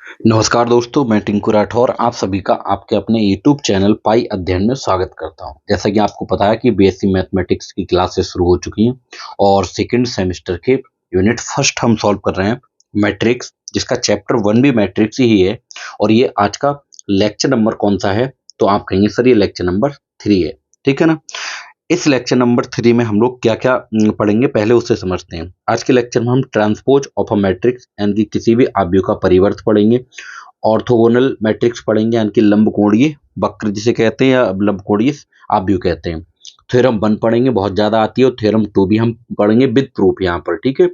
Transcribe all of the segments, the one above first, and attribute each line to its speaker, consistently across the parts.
Speaker 1: नमस्कार दोस्तों, मैं टिंकू राठौर आप सभी का आपके अपने यूट्यूब चैनल पाई अध्ययन में स्वागत करता हूं। जैसा कि आपको पता है कि बीएससी मैथमेटिक्स की क्लासेस शुरू हो चुकी हैं और सेकंड सेमेस्टर के यूनिट फर्स्ट हम सॉल्व कर रहे हैं मैट्रिक्स, जिसका चैप्टर 1 भी मैट्रिक्स ही है। और ये आज का लेक्चर नंबर कौन सा है? तो आप कहेंगे सर ये लेक्चर नंबर 3 है, ठीक है ना। इस लेक्चर नंबर 3 में हम लोग क्या क्या पढ़ेंगे, पहले उससे समझते हैं। आज के लेक्चर में हम ट्रांसपोज ऑफ अ मैट्रिक्स यानी कि किसी भी आव्यूह का परिवर्त पढ़ेंगे। ऑर्थोगोनल मैट्रिक्स पढ़ेंगे यानी कि लंबकोणीय वक्र जिसे कहते हैं या लंबकोणीय आव्यूह कहते हैं। थ्योरम 1 पढ़ेंगे, बहुत ज्यादा आती है, और थ्योरम 2 भी हम पढ़ेंगे विद प्रूफ यहाँ पर, ठीक है।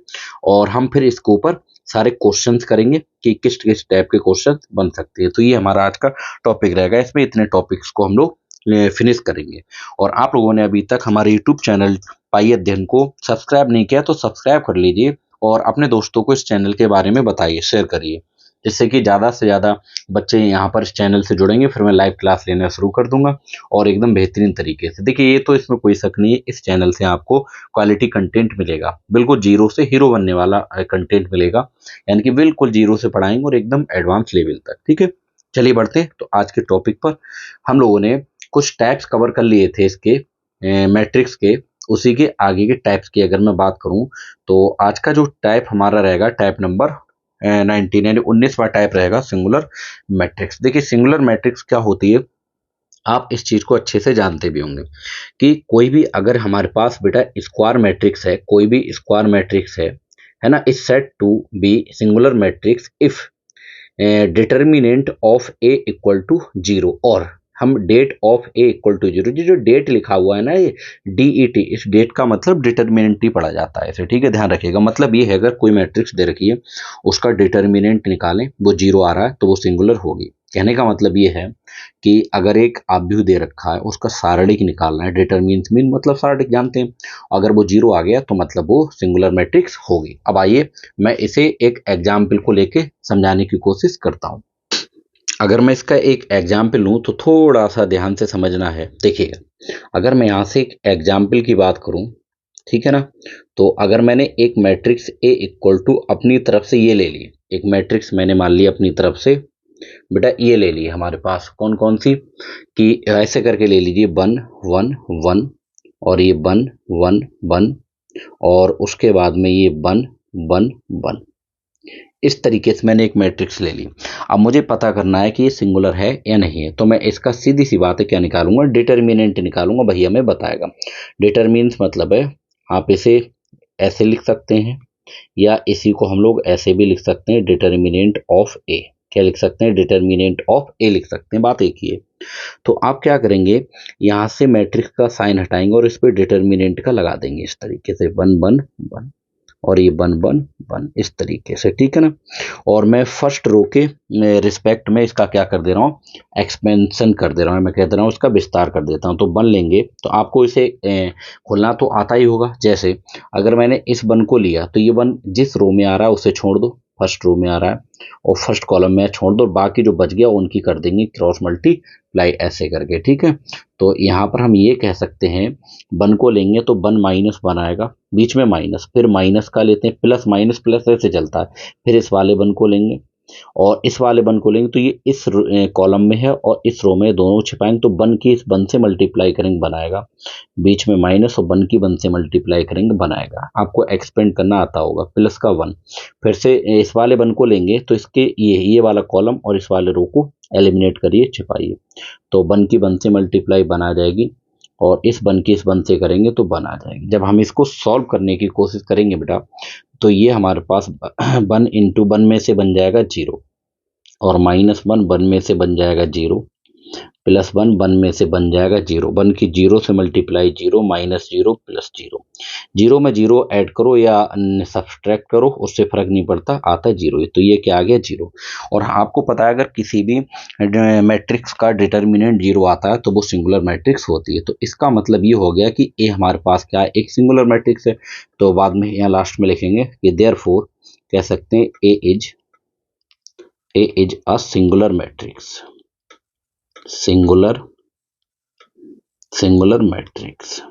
Speaker 1: और हम फिर इसके ऊपर सारे क्वेश्चंस करेंगे कि किस किस टाइप के क्वेश्चन बन सकते हैं। तो ये हमारा आज का टॉपिक रहेगा। इसमें इतने टॉपिक्स को हम लोग फिनिश करेंगे। और आप लोगों ने अभी तक हमारे यूट्यूब चैनल पाई अध्ययन को सब्सक्राइब नहीं किया तो सब्सक्राइब कर लीजिए और अपने दोस्तों को इस चैनल के बारे में बताइए, शेयर करिए, जिससे कि ज़्यादा से ज़्यादा बच्चे यहाँ पर इस चैनल से जुड़ेंगे। फिर मैं लाइव क्लास लेना शुरू कर दूंगा और एकदम बेहतरीन तरीके से। देखिए, ये तो इसमें कोई शक नहीं है, इस चैनल से आपको क्वालिटी कंटेंट मिलेगा, बिल्कुल जीरो से हीरो बनने वाला कंटेंट मिलेगा। यानी कि बिल्कुल जीरो से पढ़ाएंगे और एकदम एडवांस लेवल तक, ठीक है। चलिए बढ़ते हैं। तो आज के टॉपिक पर हम लोगों ने कुछ टाइप्स कवर कर लिए थे इसके मैट्रिक्स के। उसी के आगे के टाइप्स की अगर मैं बात करूं तो आज का जो टाइप हमारा रहेगा टाइप नंबर 19 यानी 19वां टाइप रहेगा सिंगुलर मैट्रिक्स। देखिए, सिंगुलर मैट्रिक्स क्या होती है, आप इस चीज को अच्छे से जानते भी होंगे कि कोई भी अगर हमारे पास बेटा स्क्वायर मैट्रिक्स है, कोई भी स्क्वायर मैट्रिक्स है ना, is said to be singular matrix if determinant of A equal to 0 और हम det of A equal to 0, जो डेट लिखा हुआ है ना, ये DET, इस डेट का मतलब डिटर्मिनेंट ही पढ़ा जाता है इसे, ठीक है, ध्यान रखिएगा। मतलब ये है अगर कोई मैट्रिक्स दे रखी है, उसका डिटर्मिनेंट निकालें, वो 0 आ रहा है तो वो सिंगुलर होगी। कहने का मतलब ये है कि अगर एक आव्यूह दे रखा है, उसका सारणिक निकालना है, डिटरमिनेंट मीन मतलब सारणिक जानते हैं, अगर वो 0 आ गया तो मतलब वो सिंगुलर मैट्रिक्स होगी। अब आइए मैं इसे एक एग्जाम्पल को लेके समझाने की कोशिश करता हूँ। अगर मैं इसका एक एग्जाम्पल लूँ तो थोड़ा सा ध्यान से समझना है। देखिएगा, अगर मैं यहाँ से एक एग्जाम्पल की बात करूँ, ठीक है ना, तो अगर मैंने एक मैट्रिक्स ए इक्वल टू अपनी तरफ से ये ले ली, एक मैट्रिक्स मैंने मान ली अपनी तरफ से, बेटा ये ले ली हमारे पास कौन कौन सी, कि ऐसे करके ले लीजिए 1 1 1 और ये 1 1 1 और उसके बाद में ये 1 1 1। इस तरीके से मैंने एक मैट्रिक्स ले ली। अब मुझे पता करना है कि ये सिंगुलर है या नहीं है, तो मैं इसका सीधी सी बात है क्या निकालूंगा, डिटर्मिनेंट निकालूंगा। भैया हमें बताएगा डिटर्मिनेंट मतलब है, आप इसे ऐसे लिख सकते हैं या इसी को हम लोग ऐसे भी लिख सकते हैं, डिटर्मिनेंट ऑफ ए। क्या लिख सकते हैं? डिटर्मिनेंट ऑफ ए लिख सकते हैं, बात एक ही है। तो आप क्या करेंगे, यहाँ से मैट्रिक्स का साइन हटाएंगे और इस पर डिटर्मिनेंट का लगा देंगे इस तरीके से, 1 1 1 और ये 1 1 1 इस तरीके से, ठीक है ना। और मैं फर्स्ट रो के रिस्पेक्ट में इसका क्या कर दे रहा हूँ, एक्सपेंशन कर दे रहा हूँ, मैं कह दे रहा हूँ इसका विस्तार कर देता हूँ। तो 1 लेंगे तो आपको इसे खोलना तो आता ही होगा। जैसे अगर मैंने इस 1 को लिया तो ये 1 जिस रो में आ रहा है उसे छोड़ दो, फर्स्ट रो में आ रहा है और फर्स्ट कॉलम में छोड़ दो, बाकी जो बच गया उनकी कर देंगे क्रॉस मल्टीप्लाई ऐसे करके, ठीक है। तो यहाँ पर हम ये कह सकते हैं 1 को लेंगे तो 1 माइनस 1 आएगा, बीच में माइनस, फिर माइनस का लेते हैं, प्लस माइनस प्लस ऐसे चलता है। फिर इस वाले 1 को लेंगे और इस वाले 1 को लेंगे तो ये इस कॉलम में है और इस रो में, दोनों छिपाएंगे तो 1 की इस 1 से मल्टीप्लाई करेंगे बनाएगा, बीच में माइनस और 1 की 1 से मल्टीप्लाई करेंगे बनाएगा। आपको एक्सपेंड करना आता होगा, प्लस का 1। फिर से इस वाले 1 को लेंगे तो इसके ये वाला कॉलम और इस वाले रो को एलिमिनेट करिए, छिपाइए, तो 1 की 1 से मल्टीप्लाई बना जाएगी और इस 1 की इस 1 से करेंगे तो बना जाएगी। जब हम इसको सॉल्व करने की कोशिश करेंगे बेटा तो ये हमारे पास 1 इंटू 1 में से बन जाएगा 0 और माइनस 1 1 में से बन जाएगा 0, प्लस 1 1 में से बन जाएगा 0, 1 की 0 से मल्टीप्लाई 0 माइनस 0 प्लस 0, 0 में 0 ऐड करो या सब्सट्रैक्ट करो उससे फर्क नहीं पड़ता, आता है 0। तो ये क्या आ गया 0। और आपको पता है अगर किसी भी मैट्रिक्स का डिटर्मिनेंट 0 आता है तो वो सिंगुलर मैट्रिक्स होती है। तो इसका मतलब ये हो गया कि ए हमारे पास क्या है, एक सिंगुलर मैट्रिक्स है। तो बाद में यहाँ लास्ट में लिखेंगे कि देयरफॉर कह सकते हैं A is a singular matrix, singular matrix,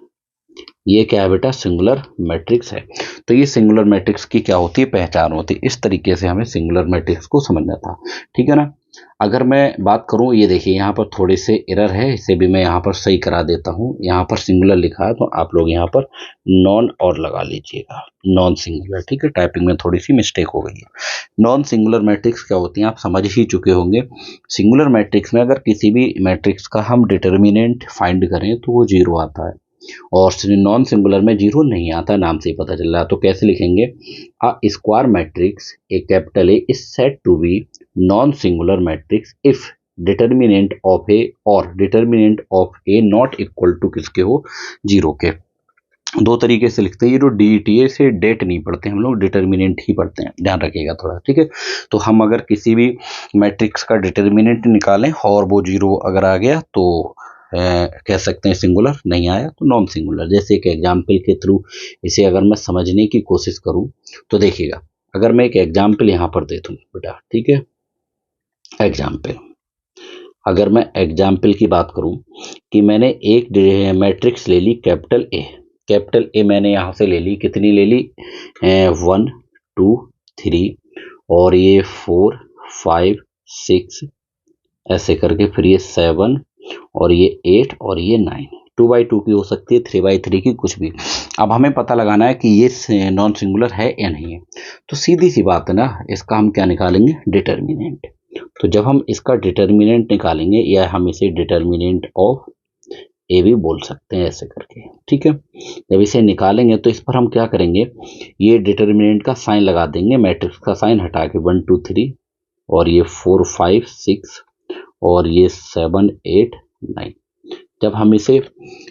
Speaker 1: ये क्या है बेटा, सिंगुलर मैट्रिक्स है। तो ये सिंगुलर मैट्रिक्स की क्या होती है, पहचान होती है। इस तरीके से हमें सिंगुलर मैट्रिक्स को समझना था, ठीक है ना। अगर मैं बात करूं, ये देखिए यहाँ पर थोड़े से एरर है, इसे भी मैं यहाँ पर सही करा देता हूँ। यहाँ पर सिंगुलर लिखा है तो आप लोग यहाँ पर नॉन और लगा लीजिएगा, नॉन सिंगुलर, ठीक है। टाइपिंग में थोड़ी सी मिस्टेक हो गई है। नॉन सिंगुलर मैट्रिक्स क्या होती है आप समझ ही चुके होंगे। सिंगुलर मैट्रिक्स में अगर किसी भी मैट्रिक्स का हम डिटर्मिनेंट फाइंड करें तो वो जीरो आता है, और नॉन सिंगुलर में जीरो नहीं आता, नाम से ही पता चल रहा है। तो कैसे लिखेंगे, a square matrix A capital A is said to be non singular matrix if determinant of A और determinant of A not equal to किसके हो, जीरो के। दो तरीके से लिखते हैं, ये जो डी से डेट नहीं पढ़ते हम लोग, डिटर्मिनेंट ही पढ़ते हैं, ध्यान रखिएगा थोड़ा, ठीक है। तो हम अगर किसी भी मैट्रिक्स का डिटर्मिनेंट निकालें और वो जीरो अगर आ गया तो कह सकते हैं सिंगुलर, नहीं आया तो नॉन सिंगुलर। जैसे एक एग्जाम्पल के थ्रू इसे अगर मैं समझने की कोशिश करूं तो देखिएगा, अगर मैं एक एग्जाम्पल यहाँ पर दे दूं बेटा, ठीक है। एग्जाम्पल, अगर मैं एग्जाम्पल की बात करूं कि मैंने एक मैट्रिक्स ले ली कैपिटल ए, कैपिटल ए मैंने यहाँ से ले ली, कितनी ले ली, 1 2 3, और ये 4 5 6 ऐसे करके, फिर ये 7 और ये 8 और ये 9, 2 by 2 की हो सकती है, 3 by 3 की, कुछ भी। अब हमें पता लगाना है कि ये नॉन सिंगुलर है या नहीं है। तो सीधी सी बात है ना, इसका हम क्या निकालेंगे, डिटर्मिनेंट। तो जब हम इसका डिटर्मिनेंट निकालेंगे, या हम इसे डिटर्मिनेंट ऑफ ए भी बोल सकते हैं ऐसे करके, ठीक है। जब इसे निकालेंगे तो इस पर हम क्या करेंगे, ये डिटर्मिनेंट का साइन लगा देंगे, मैट्रिक्स का साइन हटा के, 1 2 3, और ये 4 5 6 और ये 7 8 9। जब हम इसे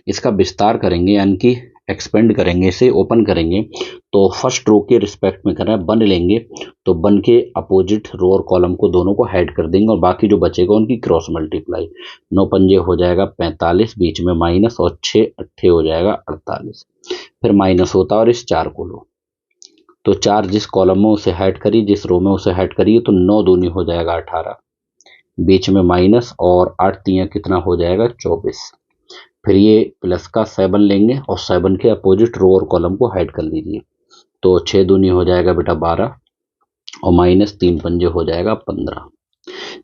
Speaker 1: इसका विस्तार करेंगे, यानी कि एक्सपेंड करेंगे, इसे ओपन करेंगे, तो फर्स्ट रो के रिस्पेक्ट में करना है, वन लेंगे तो वन के अपोजिट रो और कॉलम को दोनों को ऐड कर देंगे, और बाकी जो बचेगा उनकी क्रॉस मल्टीप्लाई। 9 पंजे हो जाएगा 45, बीच में माइनस, और 6 अट्ठे हो जाएगा 48, फिर माइनस होता है, और इस 4 को लो तो 4 जिस कॉलम में उसे ऐड करिए, जिस रो में उसे ऐड करिए, तो 9 दूनी हो जाएगा 18, बीच में माइनस, और 8 तियां कितना हो जाएगा 24। फिर ये प्लस का 7 लेंगे और 7 के अपोजिट रो और कॉलम को ऐड कर लीजिए, तो 6 दूनी हो जाएगा बेटा 12, और माइनस 3 पंजे हो जाएगा 15।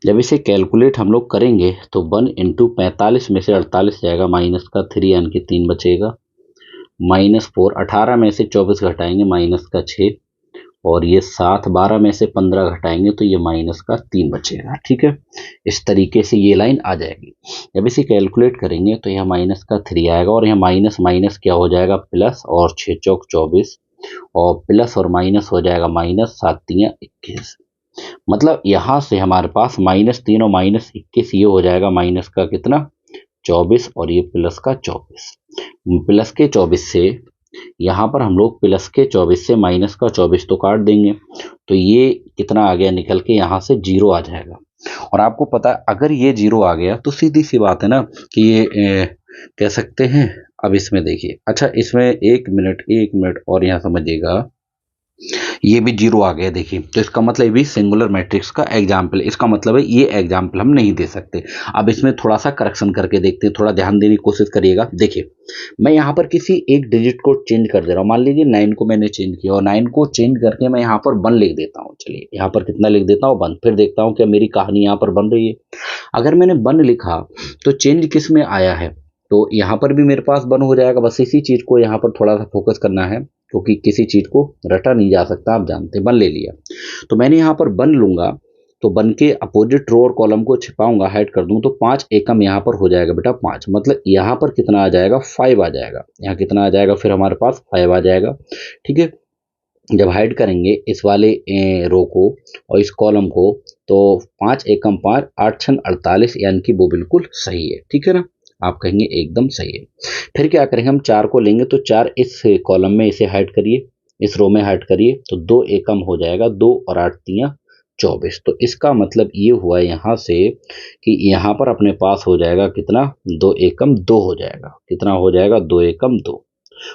Speaker 1: जब इसे कैलकुलेट हम लोग करेंगे तो 1 × 45 में से 48 जाएगा, माइनस का 3 यानी कि 3 बचेगा, -4, 18 में से 24 घटाएंगे, माइनस का 6, और ये 7, 12 में से 15 घटाएंगे तो ये माइनस का 3 बचेगा, ठीक है। इस तरीके से ये लाइन आ जाएगी। जब इसे कैलकुलेट करेंगे तो यहाँ माइनस का 3 आएगा, और यहाँ माइनस माइनस क्या हो जाएगा, प्लस, और 6 चौक 24, और प्लस और माइनस हो जाएगा माइनस, 7 तियां 21। मतलब यहाँ से हमारे पास -3 और -21, ये हो जाएगा माइनस का कितना, 24, और ये प्लस का 24। प्लस के 24 से यहाँ पर हम लोग प्लस के 24 से माइनस का 24 तो काट देंगे, तो ये कितना आ गया निकल के, यहाँ से जीरो आ जाएगा। और आपको पता है अगर ये जीरो आ गया तो सीधी सी बात है ना कि ये कह सकते हैं। अब इसमें देखिए, अच्छा इसमें एक मिनट और यहाँ समझिएगा, ये भी जीरो आ गया देखिए, तो इसका मतलब ये भी सिंगुलर मैट्रिक्स का एग्जाम्पल है। इसका मतलब है ये एग्जाम्पल हम नहीं दे सकते। अब इसमें थोड़ा सा करेक्शन करके देखते हैं, थोड़ा ध्यान देने की कोशिश करिएगा। देखिए मैं यहाँ पर किसी एक डिजिट को चेंज कर दे रहा हूँ, मान लीजिए 9 को मैंने चेंज किया, और 9 को चेंज करके मैं यहाँ पर 1 लिख देता हूँ। चलिए यहाँ पर कितना लिख देता हूँ, 1। फिर देखता हूँ क्या मेरी कहानी यहाँ पर बन रही है। अगर मैंने 1 लिखा तो चेंज किस में आया है, तो यहाँ पर भी मेरे पास 1 हो जाएगा। बस इसी चीज को यहाँ पर थोड़ा सा फोकस करना है, क्योंकि किसी चीज को रटा नहीं जा सकता, आप जानते हैं। 1 ले लिया तो मैंने यहाँ पर 1 लूंगा, तो 1 के अपोजिट रो और कॉलम को छिपाऊंगा, हाइड कर दूं, तो 5 एकम यहाँ पर हो जाएगा बेटा 5। मतलब यहाँ पर कितना आ जाएगा, 5 आ जाएगा। यहाँ कितना आ जाएगा, फिर हमारे पास 5 आ जाएगा, ठीक है। जब हाइड करेंगे इस वाले रो को और इस कॉलम को, तो 5 एकम 5, 8 छन 48, यानी कि वो बिल्कुल सही है, ठीक है ना। आप कहेंगे एकदम सही है। फिर क्या करेंगे, हम 4 को लेंगे, तो 4 इस कॉलम में इसे हाइड करिए, इस रो में हाइड करिए, तो 2 एकम हो जाएगा 2, और 8 तियां 24। तो इसका मतलब ये हुआ यहाँ से कि यहाँ पर अपने पास हो जाएगा कितना, 2 एकम 2 हो जाएगा। कितना हो जाएगा, 2 एकम 2।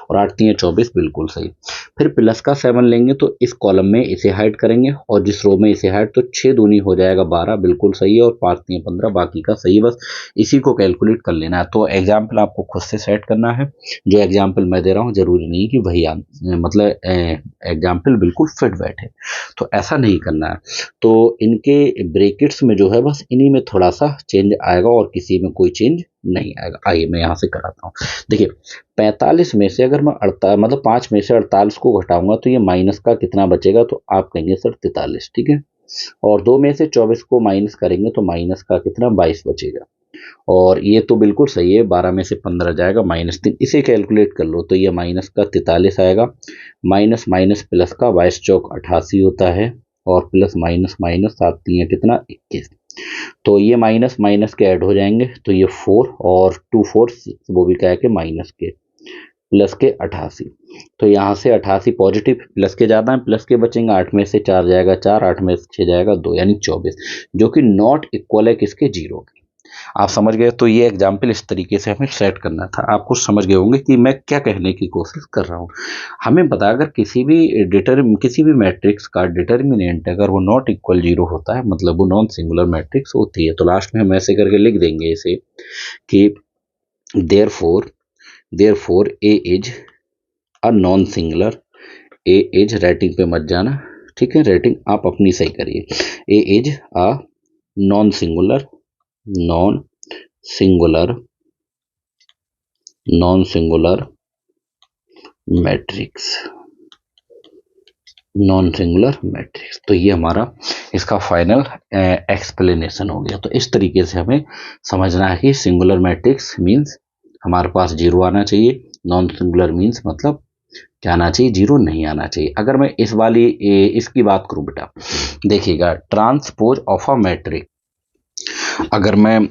Speaker 1: और 8 3 24 बिल्कुल सही। फिर प्लस का 7 लेंगे तो इस कॉलम में इसे हाइड करेंगे और जिस रो में इसे हाइड, तो 6 दूनी हो जाएगा 12 बिल्कुल सही है, और 5 3 15 बाकी का सही। बस इसी को कैलकुलेट कर लेना है। तो एग्जाम्पल आपको खुद से सेट करना है। जो एग्जाम्पल मैं दे रहा हूँ जरूरी नहीं कि वही मतलब एग्जाम्पल बिल्कुल फिट बैठे, तो ऐसा नहीं करना है। तो इनके ब्रैकेट्स में जो है बस इन्हीं में थोड़ा सा चेंज आएगा और किसी में कोई चेंज नहीं आएगा। आइए मैं यहाँ से कराता हूँ। देखिए 45 में से अगर मैं 48 मतलब 5 में से 48 को घटाऊंगा तो ये माइनस का कितना बचेगा, तो आप कहेंगे सर 43, ठीक है। और 2 में से 24 को माइनस करेंगे तो माइनस का कितना 22 बचेगा। और ये तो बिल्कुल सही है, 12 में से 15 जाएगा -3, इसे कैलकुलेट कर लो तो ये माइनस का 43 आएगा। माइनस माइनस प्लस का 22 चौक 88 होता है, और प्लस माइनस माइनस 7 3 कितना 21। तो ये माइनस माइनस के ऐड हो जाएंगे तो ये 4 और 2 4 6, वो भी क्या है कि माइनस के प्लस के 88। तो यहाँ से 88 पॉजिटिव, प्लस के ज़्यादा है, प्लस के बचेंगे। 8 में से 4 जाएगा 4, 8 में से 6 जाएगा 2, यानी 24, जो कि नॉट इक्वल है किसके, 0 के। आप समझ गए। तो ये एग्जाम्पल इस तरीके से हमें सेट करना था। आप कुछ समझ गए होंगे कि मैं क्या कहने की कोशिश कर रहा हूँ। हमें पता अगर किसी भी मैट्रिक्स का डिटर्मिनेंट अगर वो नॉट इक्वल 0 होता है, मतलब वो नॉन सिंगुलर मैट्रिक्स होती है। तो लास्ट में हम ऐसे करके लिख देंगे इसे कि therefore A is a non singular. A is, writing पे मत जाना, ठीक है, राइटिंग आप अपनी सही करिए। A is a non singular non singular matrix, non singular matrix. तो ये हमारा इसका फाइनल एक्सप्लेनेशन हो गया। तो इस तरीके से हमें समझना है कि सिंगुलर मैट्रिक्स मीन्स हमारे पास 0 आना चाहिए, नॉन सिंगुलर मीन्स मतलब क्या आना चाहिए, 0 नहीं आना चाहिए। अगर मैं इसकी बात करूं बेटा, देखिएगा ट्रांसपोज ऑफ अ मैट्रिक्स, अगर मैं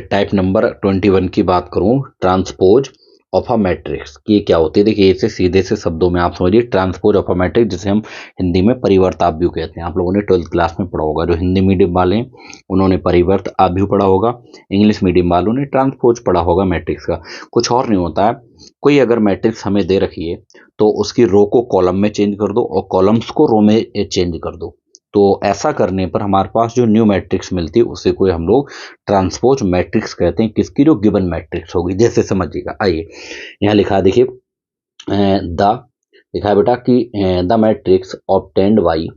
Speaker 1: टाइप नंबर 21 की बात करूं, ट्रांसपोज ऑफ अ मैट्रिक्स की क्या होती है। देखिए इसे सीधे से शब्दों में आप समझिए, ट्रांसपोज ऑफ अ मैट्रिक्स जिसे हम हिंदी में परिवर्त आव्यूह कहते हैं। आप लोगों ने 12th क्लास में पढ़ा होगा। जो हिंदी मीडियम वाले हैं उन्होंने परिवर्त आव्यूह पढ़ा होगा, इंग्लिश मीडियम वालों ने ट्रांसपोज पढ़ा होगा मैट्रिक्स का। कुछ और नहीं होता है, कोई अगर मैट्रिक्स हमें दे रखी है तो उसकी रो को कॉलम में चेंज कर दो और कॉलम्स को रो में चेंज कर दो। तो ऐसा करने पर हमारे पास जो न्यू मैट्रिक्स मिलती है उसे कोई हम लोग ट्रांसपोज मैट्रिक्स कहते हैं, किसकी, जो गिवन मैट्रिक्स होगी। जैसे समझिएगा, आइए यहाँ लिखा देखिए, द लिखा है बेटा कि the matrix obtained by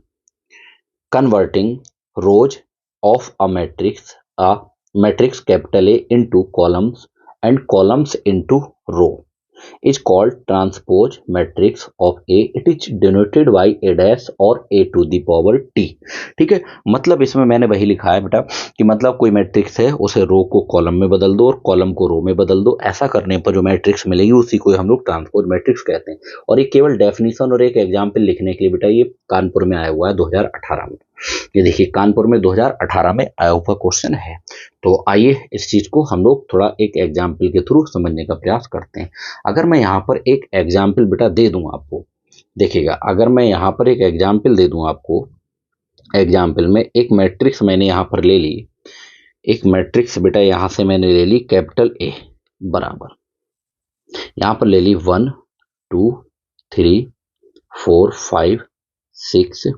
Speaker 1: converting rows of a matrix capital A into columns and columns into row is called transpose matrix of A. It is denoted by A dash और A to the power T। ठीक है, मतलब इसमें मैंने वही लिखा है बेटा कि मतलब कोई मैट्रिक्स है उसे रो को कॉलम में बदल दो और कॉलम को रो में बदल दो। ऐसा करने पर जो मैट्रिक्स मिलेगी उसी को हम लोग ट्रांसपोज मैट्रिक्स कहते हैं। और ये केवल डेफिनेशन और एक एग्जाम्पल लिखने के लिए बेटा ये कानपुर में आया हुआ है 2018 में। ये देखिए कानपुर में 2018 में आया हुआ क्वेश्चन है। तो आइए इस चीज को हम लोग थोड़ा एक एग्जाम्पल के थ्रू समझने का प्रयास करते हैं। अगर मैं यहाँ पर एक एग्जाम्पल बेटा दे दूं आपको, देखिएगा अगर मैं यहाँ पर एक एग्जाम्पल दे दूं आपको, एग्जाम्पल में एक मैट्रिक्स मैंने यहाँ पर ले ली, एक मैट्रिक्स बेटा यहाँ से मैंने ले ली कैपिटल ए बराबर, यहाँ पर ले ली 1 2 3 4 5 6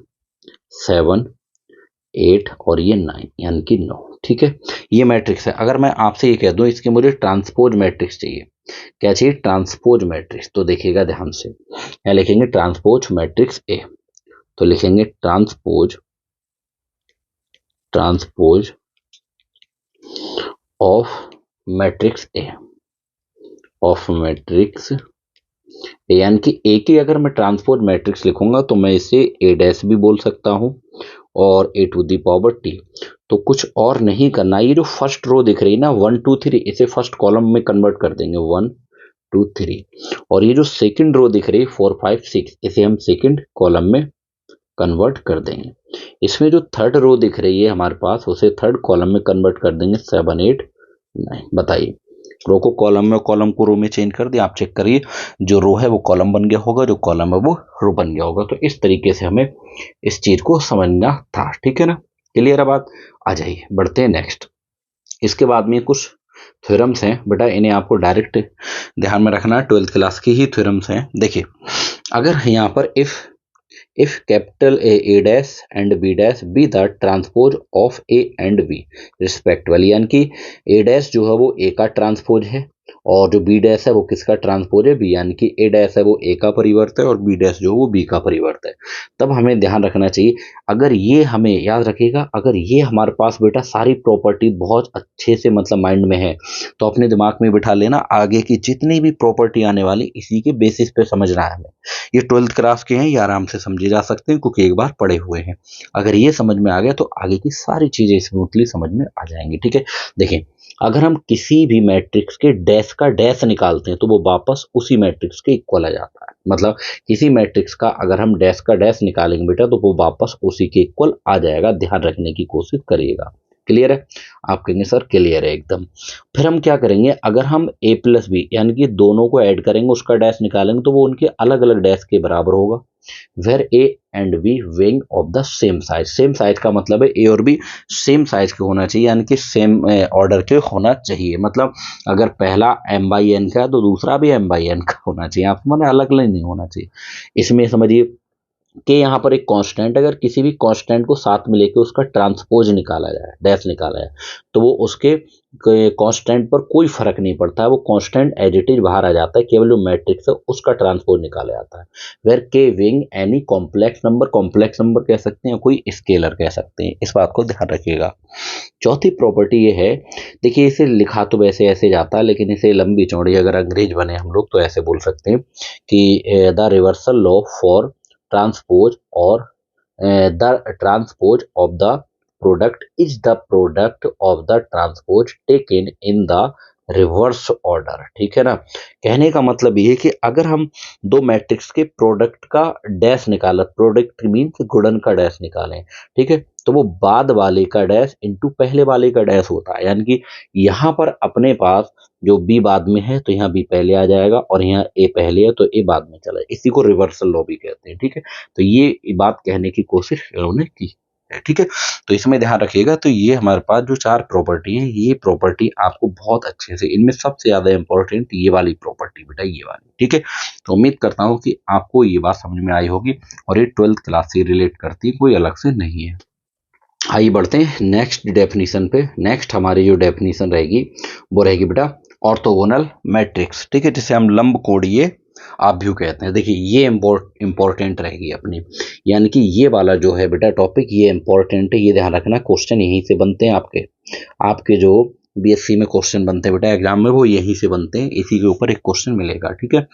Speaker 1: 7 8 और ये 9 यानी कि 9। ठीक है, ये मैट्रिक्स है। अगर मैं आपसे ये कह दूं इसके मुझे ट्रांसपोज मैट्रिक्स चाहिए, क्या चाहिए, ट्रांसपोज मैट्रिक्स। तो देखिएगा ध्यान से, यहाँ लिखेंगे ट्रांसपोज मैट्रिक्स ए, तो लिखेंगे transpose of matrix A, of matrix A, यानी कि ए की अगर मैं ट्रांसपोज मैट्रिक्स लिखूंगा तो मैं इसे ए डैश भी बोल सकता हूं और ए टू दी पावर टी। तो कुछ और नहीं करना, ये जो फर्स्ट रो दिख रही है ना 1 2 3, इसे फर्स्ट कॉलम में कन्वर्ट कर देंगे 1 2 3, और ये जो सेकंड रो दिख रही है 4 5 6, इसे हम सेकंड कॉलम में कन्वर्ट कर देंगे। इसमें जो थर्ड रो दिख रही है हमारे पास उसे थर्ड कॉलम में कन्वर्ट कर देंगे 7 8 9। बताइए, रो को कॉलम में, कॉलम को रो में चेंज कर दिया। आप चेक करिए, जो रो है वो कॉलम बन गया होगा, जो कॉलम है वो रो बन गया होगा। तो इस तरीके से हमें इस चीज को समझना था। ठीक है ना, क्लियर है बात। आ जाइए बढ़ते हैं नेक्स्ट। इसके बाद में कुछ थ्योरम्स हैं बेटा, इन्हें आपको डायरेक्ट ध्यान में रखना है, 12th क्लास की ही थ्योरम्स हैं। देखिए, अगर यहाँ पर if capital A dash and B dash B the transpose of A and B respectively, यानी कि ए डैश जो है वो ए का ट्रांसपोज है और जो बी डैश है वो किसका ट्रांसपोज है, बी, यानी कि ए डैश है वो ए का परिवर्त है और बी डैश जो है वो बी का परिवर्त है। तब हमें ध्यान रखना चाहिए, अगर ये हमें याद रखिएगा, अगर ये हमारे पास बेटा सारी प्रॉपर्टी बहुत अच्छे से मतलब माइंड में है तो अपने दिमाग में बिठा लेना, आगे की जितनी भी प्रॉपर्टी आने वाली इसी के बेसिस पे समझना है हमें। ये 12th क्लास के हैं, ये आराम से समझे जा सकते हैं क्योंकि एक बार पढ़े हुए हैं। अगर ये समझ में आ गया तो आगे की सारी चीजें स्मूथली समझ में आ जाएंगी। ठीक है, देखिए, अगर हम किसी भी मैट्रिक्स के डैश का डैश निकालते हैं तो वो वापस उसी मैट्रिक्स के इक्वल आ जाता है। मतलब किसी मैट्रिक्स का अगर हम डैश का डैश निकालेंगे बेटा तो वो वापस उसी के इक्वल आ जाएगा, ध्यान रखने की कोशिश करिएगा। क्लियर है? आप कहेंगे सर क्लियर है एकदम। फिर हम क्या करेंगे, अगर हम a प्लस बी यानी कि दोनों को ऐड करेंगे उसका डैश निकालेंगे तो वो उनके अलग अलग डैश के बराबर होगा। Where A and B being of the same size, same size का मतलब है ए और बी सेम साइज के होना चाहिए, यानी कि सेम ऑर्डर के होना चाहिए। मतलब अगर पहला m बाई एन का है तो दूसरा भी m बाई एन का होना चाहिए, आप मैंने अलग अलग नहीं होना चाहिए। इसमें समझिए कि यहाँ पर एक कांस्टेंट, अगर किसी भी कांस्टेंट को साथ में लेके उसका ट्रांसपोज निकाला जाए, डैश निकाला जाए, तो वो उसके कांस्टेंट पर कोई फर्क नहीं पड़ता है, वो कांस्टेंट एज इट इज बाहर आ जाता है, केवल जो मैट्रिक्स है उसका ट्रांसपोज निकाला जाता है। वेर के wing any complex number, complex number कह सकते हैं, कोई स्केलर कह सकते हैं, इस बात को ध्यान रखिएगा। चौथी प्रॉपर्टी ये है, देखिए इसे लिखा तो वैसे ऐसे जाता है लेकिन इसे लंबी चौड़ी अगर अंग्रेज बने हम लोग तो ऐसे बोल सकते हैं कि the reversal law for transpose और the transpose of the product is the product of the transpose taken in the reverse order. ठीक है ना, कहने का मतलब ये है कि अगर हम दो मैट्रिक्स के प्रोडक्ट का डैश निकाला, प्रोडक्ट मीन्स गुणन का डैश निकालें, ठीक है, तो वो बाद वाले का डैश इंटू पहले वाले का डैश होता है। यानी कि यहाँ पर अपने पास जो बी बाद में है तो यहाँ बी पहले आ जाएगा और यहाँ ए पहले है तो ए बाद में चला, इसी को रिवर्सल लॉ भी कहते हैं। ठीक है, तो ये बात कहने की कोशिश उन्होंने की है। ठीक है, तो इसमें ध्यान रखिएगा। तो ये हमारे पास जो चार प्रॉपर्टी है, ये प्रॉपर्टी आपको बहुत अच्छे से, इनमें सबसे ज्यादा इंपॉर्टेंट ये वाली प्रॉपर्टी बेटा, ये वाली। ठीक है, तो उम्मीद करता हूँ कि आपको ये बात समझ में आई होगी और ये 12th क्लास से रिलेट करती है, कोई अलग से नहीं है। आइए बढ़ते हैं नेक्स्ट डेफिनेशन पे। नेक्स्ट हमारी जो डेफिनेशन रहेगी वो रहेगी बेटा ऑर्थोगोनल मैट्रिक्स। ठीक है, जिसे हम लंब कोणीय आव्यूह कहते हैं। देखिए ये इंपॉर्टेंट रहेगी अपनी, यानी कि ये वाला जो है बेटा टॉपिक ये इंपॉर्टेंट है, ये ध्यान रखना। क्वेश्चन यहीं से बनते हैं आपके जो बीएससी में क्वेश्चन बनते हैं बेटा एग्जाम में, वो यहीं से बनते हैं, इसी के ऊपर एक क्वेश्चन मिलेगा। ठीक है,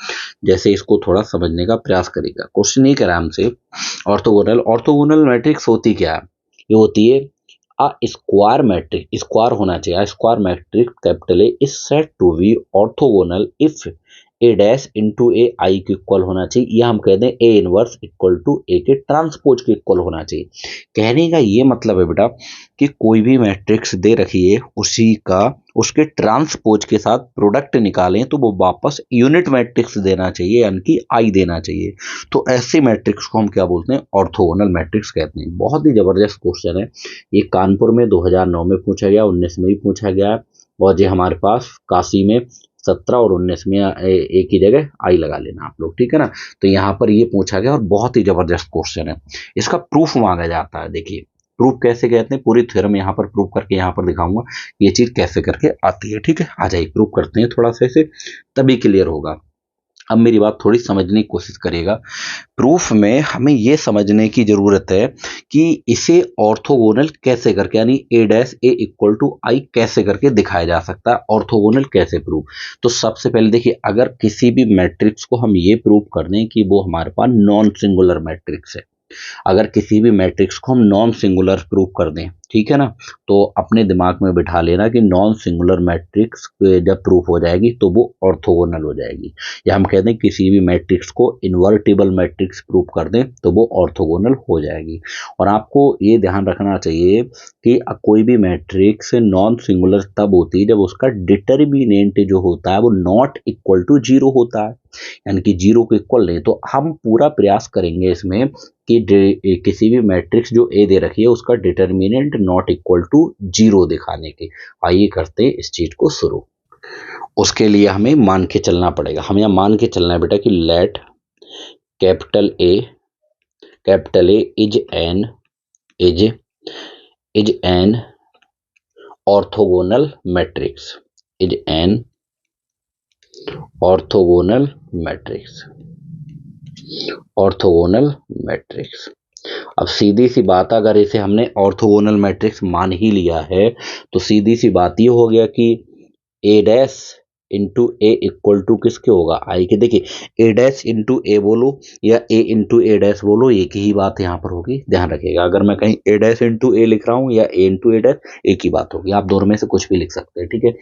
Speaker 1: जैसे इसको थोड़ा समझने का प्रयास करेगा। क्वेश्चन ये कह रहा है हमसे, ऑर्थोगोनल मैट्रिक्स होती क्या है? ये होती है अ स्क्वायर मैट्रिक्स, स्क्वायर होना चाहिए, square matrix capital A is said to be orthogonal if A dash into A I के इक्वल होना चाहिए, या हम कहते हैं A inverse equal to A के ट्रांसपोज के इक्वल होना चाहिए। कहने का ये मतलब है बेटा कि कोई भी मैट्रिक्स दे रखी है उसी का उसके ट्रांसपोज के साथ प्रोडक्ट निकालें तो वो वापस यूनिट मैट्रिक्स देना चाहिए, यानी कि आई देना चाहिए। तो ऐसे मैट्रिक्स को हम क्या बोलते हैं? ऑर्थोगोनल मैट्रिक्स कहते हैं। बहुत ही जबरदस्त क्वेश्चन है ये, कानपुर में 2009 में पूछा गया, 19 में भी पूछा गया है, और ये हमारे पास काशी में 17 और 19 में एक ही जगह आई लगा लेना आप लोग। ठीक है ना, तो यहाँ पर ये पूछा गया और बहुत ही जबरदस्त क्वेश्चन है। इसका प्रूफ मांगा जाता है। देखिए प्रूफ कैसे कहते हैं, पूरी थ्योरम यहाँ पर प्रूफ करके यहाँ पर दिखाऊंगा ये चीज कैसे करके आती है। ठीक है, आ जाइए प्रूफ करते हैं थोड़ा सा इसे, तभी क्लियर होगा। अब मेरी बात थोड़ी समझने की कोशिश करिएगा। प्रूफ में हमें यह समझने की जरूरत है कि इसे ऑर्थोगोनल कैसे करके, यानी ए डैश ए इक्वल टू आई कैसे करके दिखाया जा सकता है, ऑर्थोगोनल कैसे प्रूफ। तो सबसे पहले देखिए, अगर किसी भी मैट्रिक्स को हम ये प्रूव कर दें कि वो हमारे पास नॉन सिंगुलर मैट्रिक्स है, अगर किसी भी मैट्रिक्स को हम नॉन सिंगुलर प्रूव कर दें, ठीक है ना, तो अपने दिमाग में बिठा लेना कि नॉन सिंगुलर मैट्रिक्स जब प्रूफ हो जाएगी तो वो ऑर्थोगोनल हो जाएगी। या हम कहते हैं किसी भी मैट्रिक्स को इन्वर्टिबल मैट्रिक्स प्रूव कर दें तो वो ऑर्थोगोनल हो जाएगी। और आपको ये ध्यान रखना चाहिए कि कोई भी मैट्रिक्स नॉन सिंगुलर तब होती है जब उसका डिटर्मिनेंट जो होता है वो नॉट इक्वल टू जीरो होता है, यानी कि जीरो को इक्वल नहीं। तो हम पूरा प्रयास करेंगे इसमें कि किसी भी मैट्रिक्स जो ए दे रखी है उसका डिटर्मिनेंट नॉट इक्वल टू 0 दिखाने के। आइए करते हैं इस चीज को शुरू। उसके लिए हमें मान के चलना पड़ेगा। हमें यहाँ मान के चलना है बेटा कि let capital A is an orthogonal matrix, is an orthogonal matrix, orthogonal matrix. अब सीधी सी बात, अगर इसे हमने ऑर्थोगोनल मैट्रिक्स मान ही लिया है तो सीधी सी बात ये हो गया कि A dash into A equal to किसके होगा, आई के। देखिए ए डैश इंटू ए बोलो या ए इंटू ए डैश बोलो, एक ही बात यहाँ पर होगी, ध्यान रखिएगा। अगर मैं कहीं ए डैश इंटू ए लिख रहा हूँ या ए इंटू ए डैश, एक ही बात होगी। आप दोनों में से कुछ भी लिख सकते हैं, ठीक है।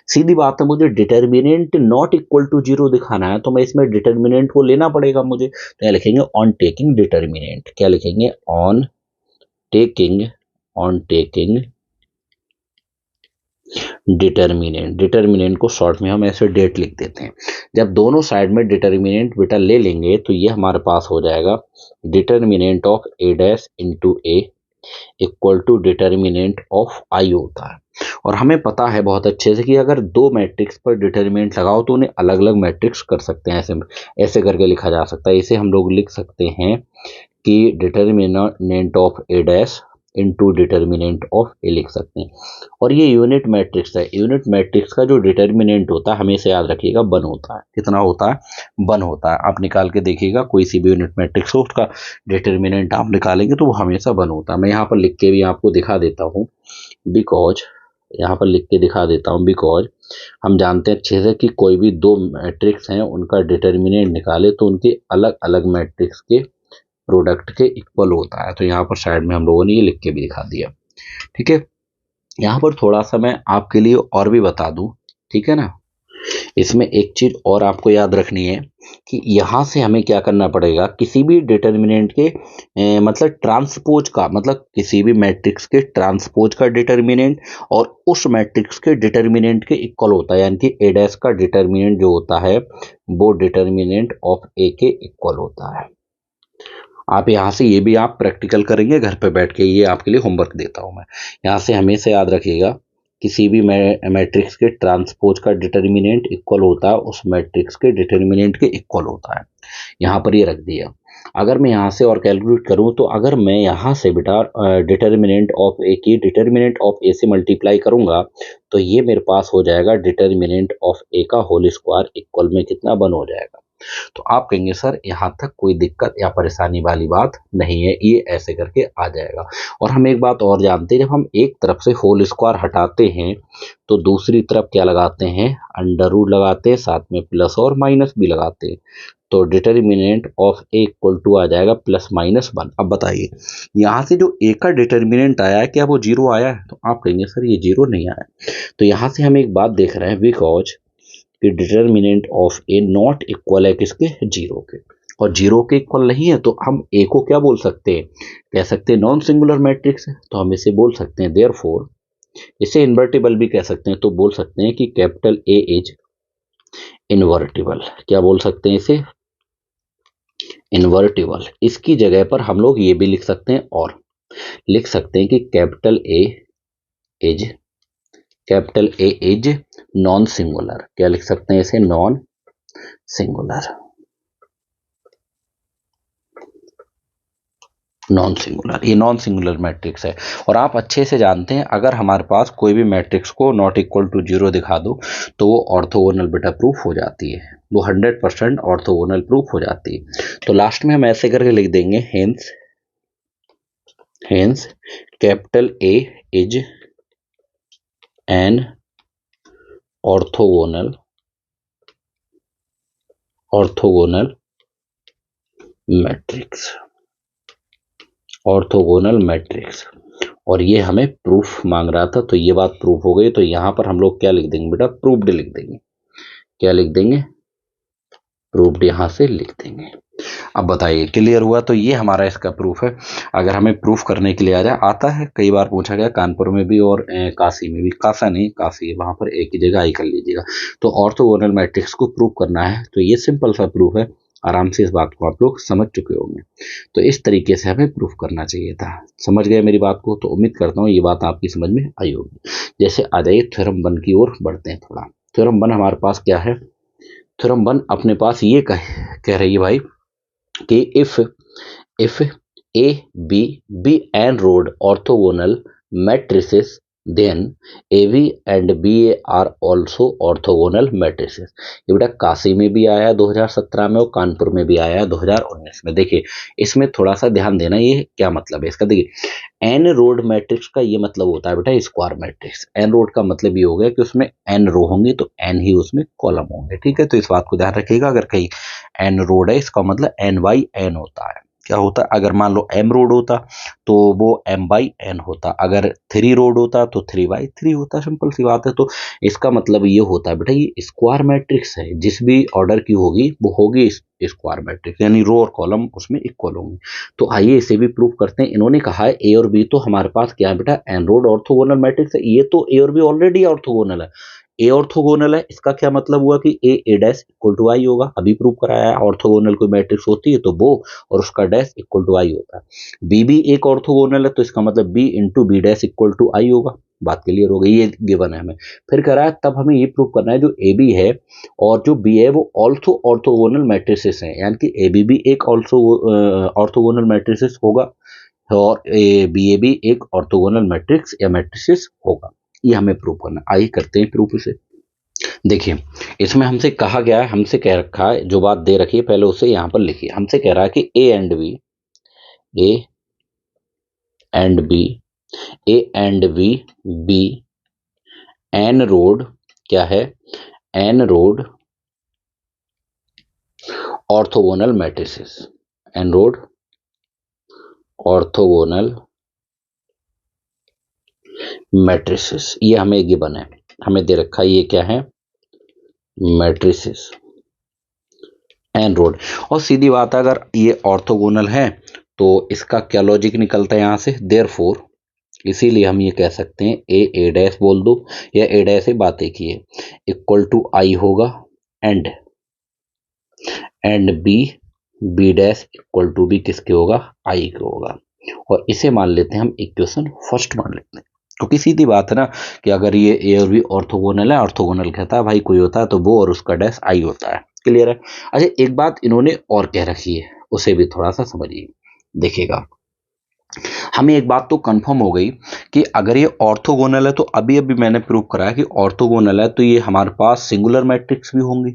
Speaker 1: सीधी बात है, मुझे डिटर्मिनेंट नॉट इक्वल टू 0 दिखाना है तो मैं इसमें डिटर्मिनेंट को लेना पड़ेगा मुझे। तो क्या लिखेंगे, ऑन टेकिंग डिटर्मिनेंट। क्या लिखेंगे, ऑन टेकिंग डिटर्मिनेंट को शॉर्ट में हम ऐसे डेट लिख देते हैं। जब दोनों साइड में डिटर्मिनेंट बेटा ले लेंगे तो ये हमारे पास हो जाएगा determinant of A dash into A equal to determinant of I होता है। और हमें पता है बहुत अच्छे से कि अगर दो मैट्रिक्स पर डिटर्मिनेंट लगाओ तो उन्हें अलग अलग मैट्रिक्स कर सकते हैं। ऐसे करके लिखा जा सकता है। इसे हम लोग लिख सकते हैं कि determinant of A dash into determinant of A लिख सकते हैं। और ये यूनिट मैट्रिक्स है। यूनिट मैट्रिक्स का जो डिटर्मिनेंट होता है हमेशा याद रखिएगा 1 होता है। कितना होता है, 1 होता है। आप निकाल के देखिएगा, कोई सी भी यूनिट मैट्रिक्स हो उसका डिटर्मिनेंट आप निकालेंगे तो वो हमेशा 1 होता है। मैं यहाँ पर लिख के भी आपको दिखा देता हूँ, बिकॉज यहाँ पर लिख के दिखा देता हूँ बिकॉज हम जानते हैं अच्छे से कि कोई भी दो मैट्रिक्स हैं उनका डिटर्मिनेंट निकाले तो उनके अलग अलग मैट्रिक्स के प्रोडक्ट के इक्वल होता है। तो यहाँ पर साइड में हम लोगों ने ये लिख के भी दिखा दिया, ठीक है। यहाँ पर थोड़ा सा मैं आपके लिए और भी बता दूं, ठीक है ना। इसमें एक चीज और आपको याद रखनी है कि यहाँ से हमें क्या करना पड़ेगा, किसी भी डिटर्मिनेंट के मतलब ट्रांसपोज का, मतलब किसी भी मैट्रिक्स के ट्रांसपोज का डिटर्मिनेंट और उस मैट्रिक्स के डिटर्मिनेंट के इक्वल होता है। यानी कि ए डैश का डिटर्मिनेंट जो होता है वो डिटर्मिनेंट ऑफ ए के इक्वल होता है। आप यहाँ से ये भी आप प्रैक्टिकल करेंगे घर पे बैठ के, ये आपके लिए होमवर्क देता हूँ मैं। यहाँ से हमेशा याद रखिएगा, किसी भी मैट्रिक्स के ट्रांसपोज का डिटर्मिनेंट इक्वल होता है उस मैट्रिक्स के डिटर्मिनेंट के इक्वल होता है। यहाँ पर ये रख दिया। अगर मैं यहाँ से और कैलकुलेट करूँ तो अगर मैं यहाँ से बेटा डिटर्मिनेंट ऑफ ए की डिटर्मिनेंट ऑफ ए से मल्टीप्लाई करूँगा तो ये मेरे पास हो जाएगा डिटर्मिनेंट ऑफ ए का होल स्क्वायर इक्वल में कितना 1 हो जाएगा। तो आप कहेंगे सर यहाँ तक कोई दिक्कत या परेशानी वाली बात नहीं है, ये ऐसे करके आ जाएगा। और हम एक बात और जानते हैं, जब हम एक तरफ से होल स्क्वायर हटाते हैं तो दूसरी तरफ क्या लगाते हैं, अंडर रूट लगाते हैं, साथ में प्लस और माइनस भी लगाते हैं। तो determinant of A equal to आ जाएगा +-1। अब बताइए यहाँ से जो ए का डिटर्मिनेंट आया है क्या वो 0 आया है? तो आप कहेंगे सर ये 0 नहीं आया। तो यहाँ से हम एक बात देख रहे हैं, बिकॉज कि determinant of A not equal है किसके, 0 के। और 0 के इक्वल नहीं है तो हम ए को क्या बोल सकते हैं, कह सकते हैं नॉन सिंगुलर मैट्रिक्स है। तो हम इसे बोल सकते हैं देयरफॉर, इसे इन्वर्टिबल भी कह सकते हैं। तो बोल सकते हैं कि कैपिटल ए इज इन्वर्टिबल। क्या बोल सकते हैं इसे, इन्वर्टिबल। इसकी जगह पर हम लोग ये भी लिख सकते हैं और लिख सकते हैं कि capital A is non singular. क्या लिख सकते हैं इसे, नॉन सिंगुलर। ये नॉन सिंगुलर मैट्रिक्स है। और आप अच्छे से जानते हैं अगर हमारे पास कोई भी मैट्रिक्स को नॉट इक्वल टू 0 दिखा दो तो वो ऑर्थोगोनल बेटा प्रूफ हो जाती है, वो 100% ऑर्थोगोनल प्रूफ हो जाती है। तो लास्ट में हम ऐसे करके लिख देंगे, hence capital A is an orthogonal matrix. और ये हमें प्रूफ मांग रहा था तो ये बात प्रूफ हो गई। तो यहाँ पर हम लोग क्या लिख देंगे बेटा, प्रूव्ड लिख देंगे। क्या लिख देंगे, प्रूव्ड यहाँ से लिख देंगे। अब बताइए क्लियर हुआ? तो ये हमारा इसका प्रूफ है। अगर हमें प्रूफ करने के लिए आता है, कई बार पूछा गया कानपुर में भी और काशी में भी, काशी है, वहां पर एक ही जगह आई कर लीजिएगा। तो ऑर्थोगोनल मैट्रिक्स को प्रूफ करना है तो ये सिंपल सा प्रूफ है, आराम से इस बात को आप लोग समझ चुके होंगे। तो इस तरीके से हमें प्रूफ करना चाहिए था। समझ गए मेरी बात को? तो उम्मीद करता हूँ ये बात आपकी समझ में आई होगी। जैसे आ जाइए थ्योरम 1 की ओर बढ़ते हैं थोड़ा। थ्योरम 1 हमारे पास क्या है? थ्योरम 1 अपने पास ये कह रही है भाई कि if A, B and road orthogonal matrices, then AB and BA are also orthogonal matrices। ये बेटा काशी में भी आया 2017 में और कानपुर में भी आया 2019 में। देखिए इसमें थोड़ा सा ध्यान देना, ये क्या मतलब है इसका। देखिए एन रोड मैट्रिक्स का ये मतलब होता है बेटा स्क्वायर मैट्रिक्स। एन रोड का मतलब ये हो गया कि उसमें एन रो होंगी तो एन ही उसमें कॉलम होंगे। ठीक है, तो इस बात को ध्यान रखिएगा। अगर कहीं एन रोड है इसका मतलब एन बाई एन होता है। क्या होता है? अगर मान लो एम रोड होता तो वो एम बाई एन होता। अगर थ्री रोड होता तो थ्री बाई थ्री होता। सिंपल सी बात है। तो इसका मतलब ये होता है बेटा ये स्क्वायर मैट्रिक्स है, जिस भी ऑर्डर की होगी वो होगी स्क्वायर मैट्रिक्स, यानी रो और कॉलम उसमें इक्वल होंगे। तो आइए इसे भी प्रूव करते हैं। इन्होंने कहा है ए और बी तो हमारे पास क्या है बेटा एन रोड ऑर्थोगोनल मैट्रिक्स है। ये तो ए और बी ऑलरेडी ऑर्थोगोनल है। ए ऑर्थोगोनल है इसका क्या मतलब हुआ कि A dash equal to I होगा। अभी प्रूव कराया है ऑर्थोगोनल कोई मैट्रिक्स होती है तो वो और उसका डैश इक्वल टू आई होता है। बी भी एक ऑर्थोगोनल है तो इसका मतलब B into B dash equal to I होगा। बात क्लियर हो गई? ये गिवन है हमें। फिर कह रहा है तब हमें ये प्रूव करना है जो ए बी है और जो बी है वो ऑल्सो ऑर्थोगोनल मैट्रिसेस हैं, यानी कि ए बी भी एक ऑल्सो ऑर्थोगोनल मैट्रिसेस होगा और बी ए भी एक ऑर्थोगोनल मैट्रिक्स या मैट्रिसेस होगा। ये हमें प्रूव करना। आइए करते हैं प्रूफ इसे। देखिए इसमें हमसे कहा गया है, हमसे कह रखा है, जो बात दे रखी है पहले उसे यहाँ पर लिखिए। हमसे कह रहा है कि A and B be n rowed क्या है? N rowed orthogonal matrices. N rowed orthogonal matrices, ये हमें गिवन है, हमें दे रखा है। ये क्या है? Matrices n rowed. और सीधी बात है अगर ये ऑर्थोगोनल है तो इसका क्या लॉजिक निकलता है यहाँ से? देयरफॉर, इसीलिए हम ये कह सकते हैं ए डैश बोल दो या ए डैश से बातें किए इक्वल टू आई होगा and B dash equal to भी किसके होगा? आई के होगा। और इसे मान लेते हैं हम इक्वेशन फर्स्ट मान लेते हैं, क्योंकि सीधी बात है ना कि अगर ये ए और बी ऑर्थोगोनल है, ऑर्थोगोनल कहता है भाई कोई होता है तो वो और उसका डैश आई होता है। क्लियर है? अच्छा एक बात इन्होंने और कह रखी है, उसे भी थोड़ा सा समझिए। देखिएगा हमें एक बात तो कंफर्म हो गई कि अगर ये ऑर्थोगोनल है तो अभी अभी मैंने प्रूव कराया कि ऑर्थोगोनल है तो ये हमारे पास सिंगुलर मैट्रिक्स भी होंगी।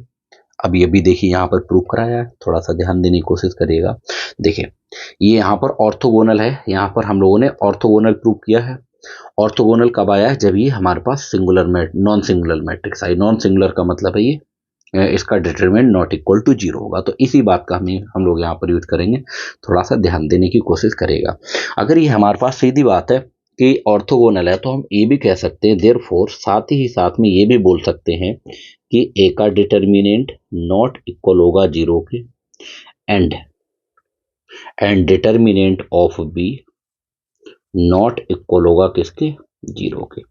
Speaker 1: अभी अभी देखिए यहाँ पर प्रूव कराया है, थोड़ा सा ध्यान देने की कोशिश करिएगा। देखिए ये यहाँ पर ऑर्थोगोनल है, यहाँ पर हम लोगों ने ऑर्थोगोनल प्रूव किया है। ऑर्थोगोनल कब आया है? जब ये हमारे पास सिंगुलर नॉन सिंगुलर मैट्रिक्स आई। नॉन सिंगुलर का मतलब है ये इसका determinant not equal to zero होगा। तो इसी बात का हम लोग यहाँ पर यूज करेंगे। थोड़ा सा ध्यान देने की कोशिश करेगा। अगर ये हमारे पास सीधी बात है कि ऑर्थोगोनल है तो हम ये भी कह सकते हैं देयरफॉर, साथ ही साथ में ये भी बोल सकते हैं कि ए का डिटरमिनेंट नॉट इक्वल होगा जीरो के and determinant of B not equal होगा किसके? जीरो के।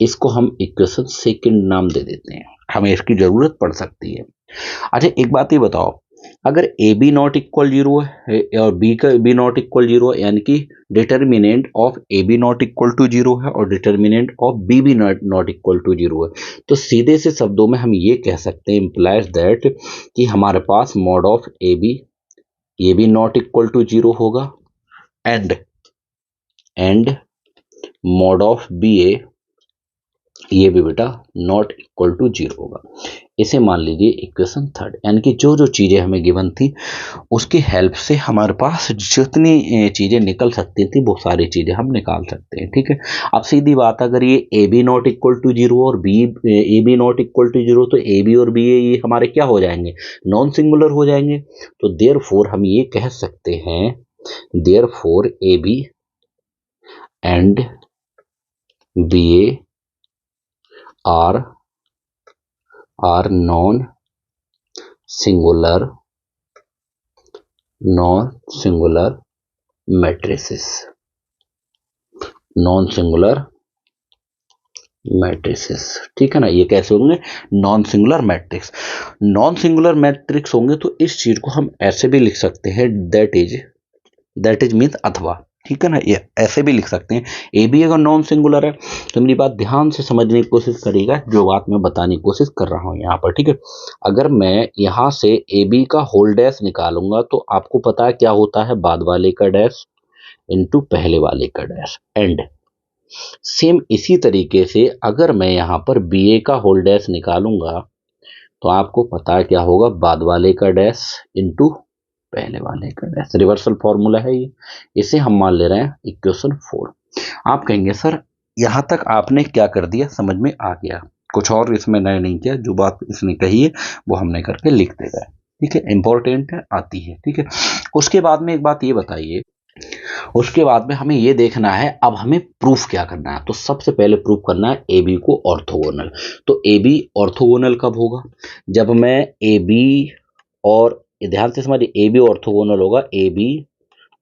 Speaker 1: इसको हम इक्वेशन सेकंड नाम दे देते हैं, हमें इसकी जरूरत पड़ सकती है। अच्छा एक बात ये बताओ, अगर A B not equal zero है और बी का बी नॉट इक्वल जीरो है, यानी कि determinant of A B not equal to zero है और determinant of B B not equal to zero है, तो सीधे से शब्दों में हम ये कह सकते हैं इम्प्लाइज दैट कि हमारे पास mod of A B not equal to zero होगा and mod of B A ये भी बेटा नॉट इक्वल टू जीरो होगा। इसे मान लीजिए इक्वेशन थर्ड, यानी कि जो जो चीजें हमें गिवन थी उसकी हेल्प से हमारे पास जितनी चीजें निकल सकती थी वो सारी चीजें हम निकाल सकते हैं। ठीक है, अब सीधी बात अगर ये A B not equal to zero और B A B not equal to zero तो ए बी और बी ये हमारे क्या हो जाएंगे? नॉन सिंगुलर हो जाएंगे। तो देयरफॉर हम ये कह सकते हैं therefore A B and B A are non singular matrices. Non singular matrices, ठीक है ना। ये कैसे होंगे? Non singular matrix. Non singular matrix होंगे तो इस चीज को हम ऐसे भी लिख सकते हैं, दैट इज मीन्स अथवा, ठीक है ना। ये ऐसे भी लिख सकते हैं। ए बी अगर नॉन सिंगुलर है तो मेरी बात ध्यान से समझने की कोशिश करिएगा, जो बात मैं बताने की कोशिश कर रहा हूं यहाँ पर, ठीक है। अगर मैं यहाँ से ए बी का होल डैश निकालूंगा तो आपको पता है क्या होता है, बाद वाले का डैश इंटू पहले वाले का डैश, एंड सेम इसी तरीके से अगर मैं यहाँ पर बी ए का होल डैश निकालूंगा तो आपको पता है क्या होगा, बाद वाले का डैश इंटू पहले वाले का डैश। रिवर्सल फॉर्मूला है ये, इसे हम मान ले रहे हैं इक्वेशन 4। आप कहेंगे सर यहां तक आपने क्या कर दिया, समझ में आ गया, कुछ और इसमें नया नहीं किया, जो बात इसने कही है वो हमने करके लिख दे गए, ठीक है। इंपॉर्टेंट है, आती है, ठीक है। उसके बाद में एक बात ये बताइए, उसके बाद में हमें ये देखना है, अब हमें प्रूफ क्या करना है। तो सबसे पहले प्रूफ करना है ए बी को ऑर्थोगोनल। तो ए बी ऑर्थोगोनल कब होगा, जब मैं ए बी और, ध्यान से समझिए, ए बी ऑर्थोगोनल होगा ए बी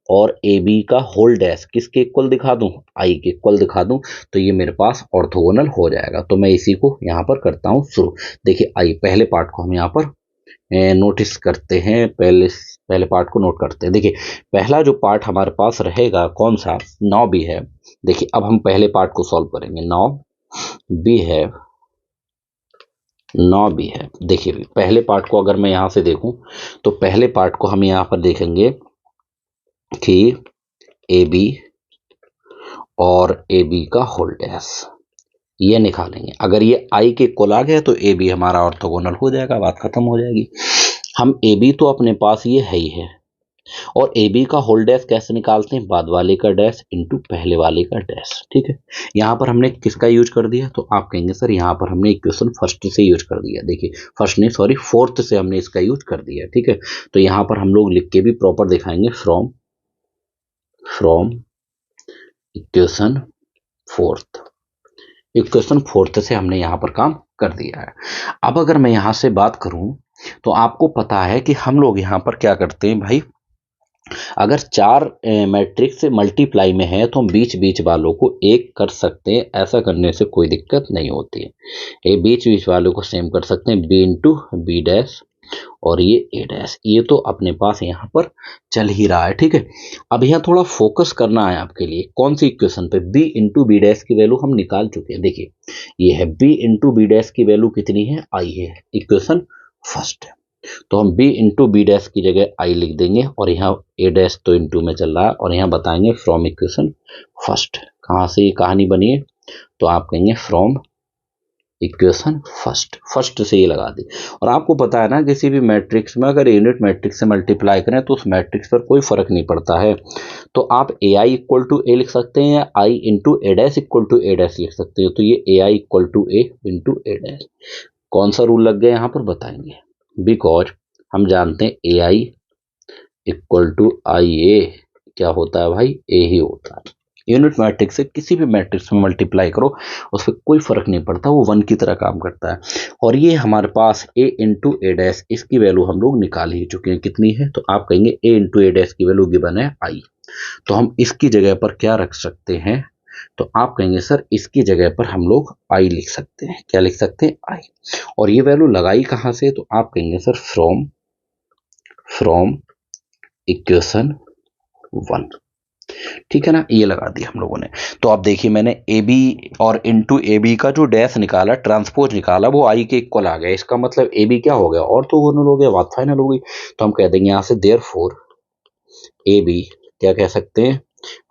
Speaker 1: और ए बी का होल डैश किसके इक्वल दिखा दूं, आई के इक्वल दिखा दूं, तो ये मेरे पास ऑर्थोगोनल हो जाएगा। तो मैं इसी को यहाँ पर करता हूँ शुरू। देखिए आई, पहले पार्ट को हम यहाँ पर नोटिस करते हैं, पहले पहले पार्ट को नोट करते हैं। देखिए पहला जो पार्ट हमारे पास रहेगा कौन सा, 9 भी है। देखिए अब हम पहले पार्ट को सॉल्व करेंगे, 9 भी है, 9 भी है। देखिए पहले पार्ट को अगर मैं यहां से देखूं तो पहले पार्ट को हम यहां पर देखेंगे कि ए बी और ए बी का होल डैश ये निकालेंगे। अगर ये आई के इक्वल आ गया तो ए बी हमारा ऑर्थोगोनल हो जाएगा, बात खत्म हो जाएगी। हम ए बी तो अपने पास ये है ही है, और ए बी का होल डैश कैसे निकालते हैं, बाद वाले का डैश इंटू पहले वाले का डैश, ठीक है। यहाँ पर हमने किसका यूज कर दिया, तो आप कहेंगे सर यहाँ पर हमने इक्वेशन फर्स्ट से यूज कर दिया। देखिए फर्स्ट नहीं, सॉरी, फोर्थ से हमने इसका यूज कर दिया, ठीक है। तो यहाँ पर हम लोग लिख के भी प्रॉपर दिखाएंगे, from equation fourth, equation fourth से हमने यहाँ पर काम कर दिया है। अब अगर मैं यहाँ से बात करूं तो आपको पता है कि हम लोग यहाँ पर क्या करते हैं भाई, अगर चार मैट्रिक्स मल्टीप्लाई में है तो हम बीच बीच वालों को एक कर सकते हैं, ऐसा करने से कोई दिक्कत नहीं होती है। ये बीच बीच वालों को सेम कर सकते हैं, बी इंटू बी डैश और ये ए डैश, ये तो अपने पास यहाँ पर चल ही रहा है, ठीक है। अब यहाँ थोड़ा फोकस करना है आपके लिए, कौन सी इक्वेशन पे, बी इंटू बी डैश की वैल्यू हम निकाल चुके हैं। देखिए ये है बी इंटू बी डैश की वैल्यू कितनी है, आई है, इक्वेशन फर्स्ट है। तो हम b इंटू बी डैश की जगह i लिख देंगे, और यहाँ a डैश तो इंटू में चल रहा है, और यहाँ बताएंगे फ्रॉम इक्वेशन फर्स्ट। कहाँ से ये कहानी बनी है, तो आप कहेंगे फ्रॉम इक्वेशन फर्स्ट, फर्स्ट से ये लगा दी। और आपको पता है ना किसी भी मैट्रिक्स में अगर यूनिट मैट्रिक्स से मल्टीप्लाई करें तो उस मैट्रिक्स पर कोई फर्क नहीं पड़ता है। तो आप ए आई इक्वल टू ए लिख सकते हैं, या I into A dash equal to A dash लिख सकते हैं। तो ये A I equal to A into A dash, कौन सा रूल लग गया यहाँ पर बताएंगे, बिकॉज हम जानते हैं ए आई इक्वल टू आई ए क्या होता है भाई, ए ही होता है। यूनिट मैट्रिक्स से किसी भी मैट्रिक्स में मल्टीप्लाई करो उस पर कोई फर्क नहीं पड़ता, वो वन की तरह काम करता है। और ये हमारे पास ए इंटू ए डैश, इसकी वैल्यू हम लोग निकाल ही चुके हैं, कितनी है, तो आप कहेंगे ए इंटू ए डैश की वैल्यू गिवन है आई। तो हम इसकी जगह पर क्या रख सकते हैं, तो आप कहेंगे सर इसकी जगह पर हम लोग आई लिख सकते हैं, क्या लिख सकते हैं, आई। और ये वैल्यू लगाई कहाँ से, तो आप कहेंगे सर फ्रॉम इक्वेशन 1, ठीक है ना, ये लगा दिया हम लोगों ने। तो आप देखिए मैंने ए बी और इंटू ए बी का जो डैश निकाला, ट्रांसपोज निकाला, वो आई के इक्वल आ गया। इसका मतलब ए बी क्या हो गया, ऑर्थोगोनल हो गया, बात फाइनल हो गई। तो हम कह देंगे यहाँ से देयरफॉर ए बी, क्या कह सकते हैं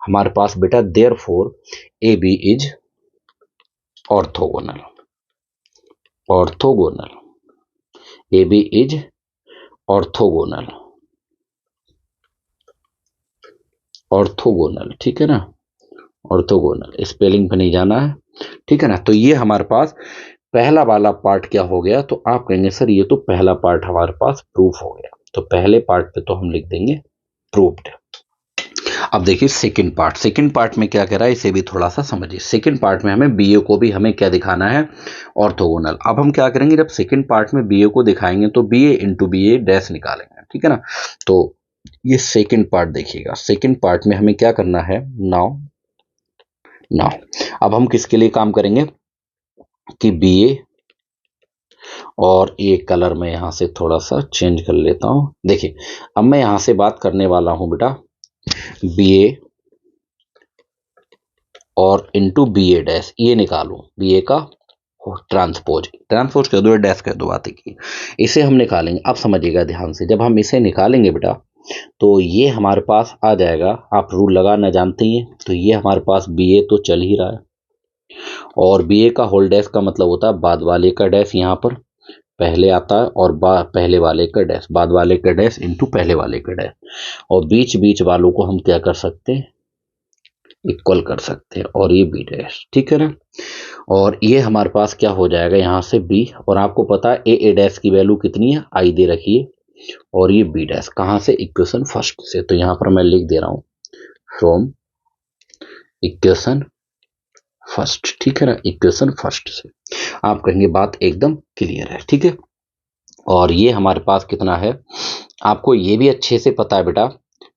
Speaker 1: हमारे पास बेटा, therefore A B is orthogonal, orthogonal, A B is orthogonal, orthogonal, ठीक है ना, ऑर्थोगोनल, स्पेलिंग पे नहीं जाना है, ठीक है ना। तो ये हमारे पास पहला वाला पार्ट क्या हो गया, तो आप कहेंगे सर ये तो पहला पार्ट हमारे पास प्रूफ हो गया। तो पहले पार्ट पे तो हम लिख देंगे प्रूव्ड। अब देखिए सेकंड पार्ट, सेकंड पार्ट में क्या कह रहा है इसे भी थोड़ा सा समझिए। सेकंड पार्ट में हमें बीए को भी हमें क्या दिखाना है, ऑर्थोगोनल। अब हम क्या करेंगे, जब सेकंड पार्ट में बीए को दिखाएंगे तो बीए इंटू बीए डैश निकालेंगे, ठीक है ना। तो ये सेकंड पार्ट देखिएगा, सेकंड पार्ट में हमें क्या करना है, नाउ अब हम किसके लिए काम करेंगे, कि बी ए, और ये कलर मैं यहाँ से थोड़ा सा चेंज कर लेता हूँ। देखिए अब मैं यहाँ से बात करने वाला हूँ बेटा बी ए और इंटू बी ए डैश, ये निकालूं बी ए का ट्रांसपोज, ट्रांसपोज कर दो, डैश कर दो, बात की इसे हम निकालेंगे। अब समझिएगा ध्यान से, जब हम इसे निकालेंगे बेटा तो ये हमारे पास आ जाएगा, आप रूल लगाना जानते ही हैं, तो ये हमारे पास बी ए तो चल ही रहा है, और बी ए का होल डैश का मतलब होता है बाद वाले का डैश, यहाँ पर पहले आता है और पहले वाले का डैश, बाद वाले का डैश इंटू पहले वाले का डैश, और बीच बीच वालों को हम क्या कर सकते हैं, इक्वल कर सकते हैं, और ये बी डैश, ठीक है ना। और ये हमारे पास क्या हो जाएगा यहाँ से बी, और आपको पता है ए डैश की वैल्यू कितनी है, आई दे रखी है, और ये बी डैश कहाँ से, इक्वेशन फर्स्ट से, तो यहाँ पर मैं लिख दे रहा हूँ फ्रॉम इक्वेशन फर्स्ट, ठीक है ना, इक्वेशन फर्स्ट से। आप कहेंगे बात एकदम क्लियर है, ठीक है। और ये हमारे पास कितना है, आपको ये भी अच्छे से पता है बेटा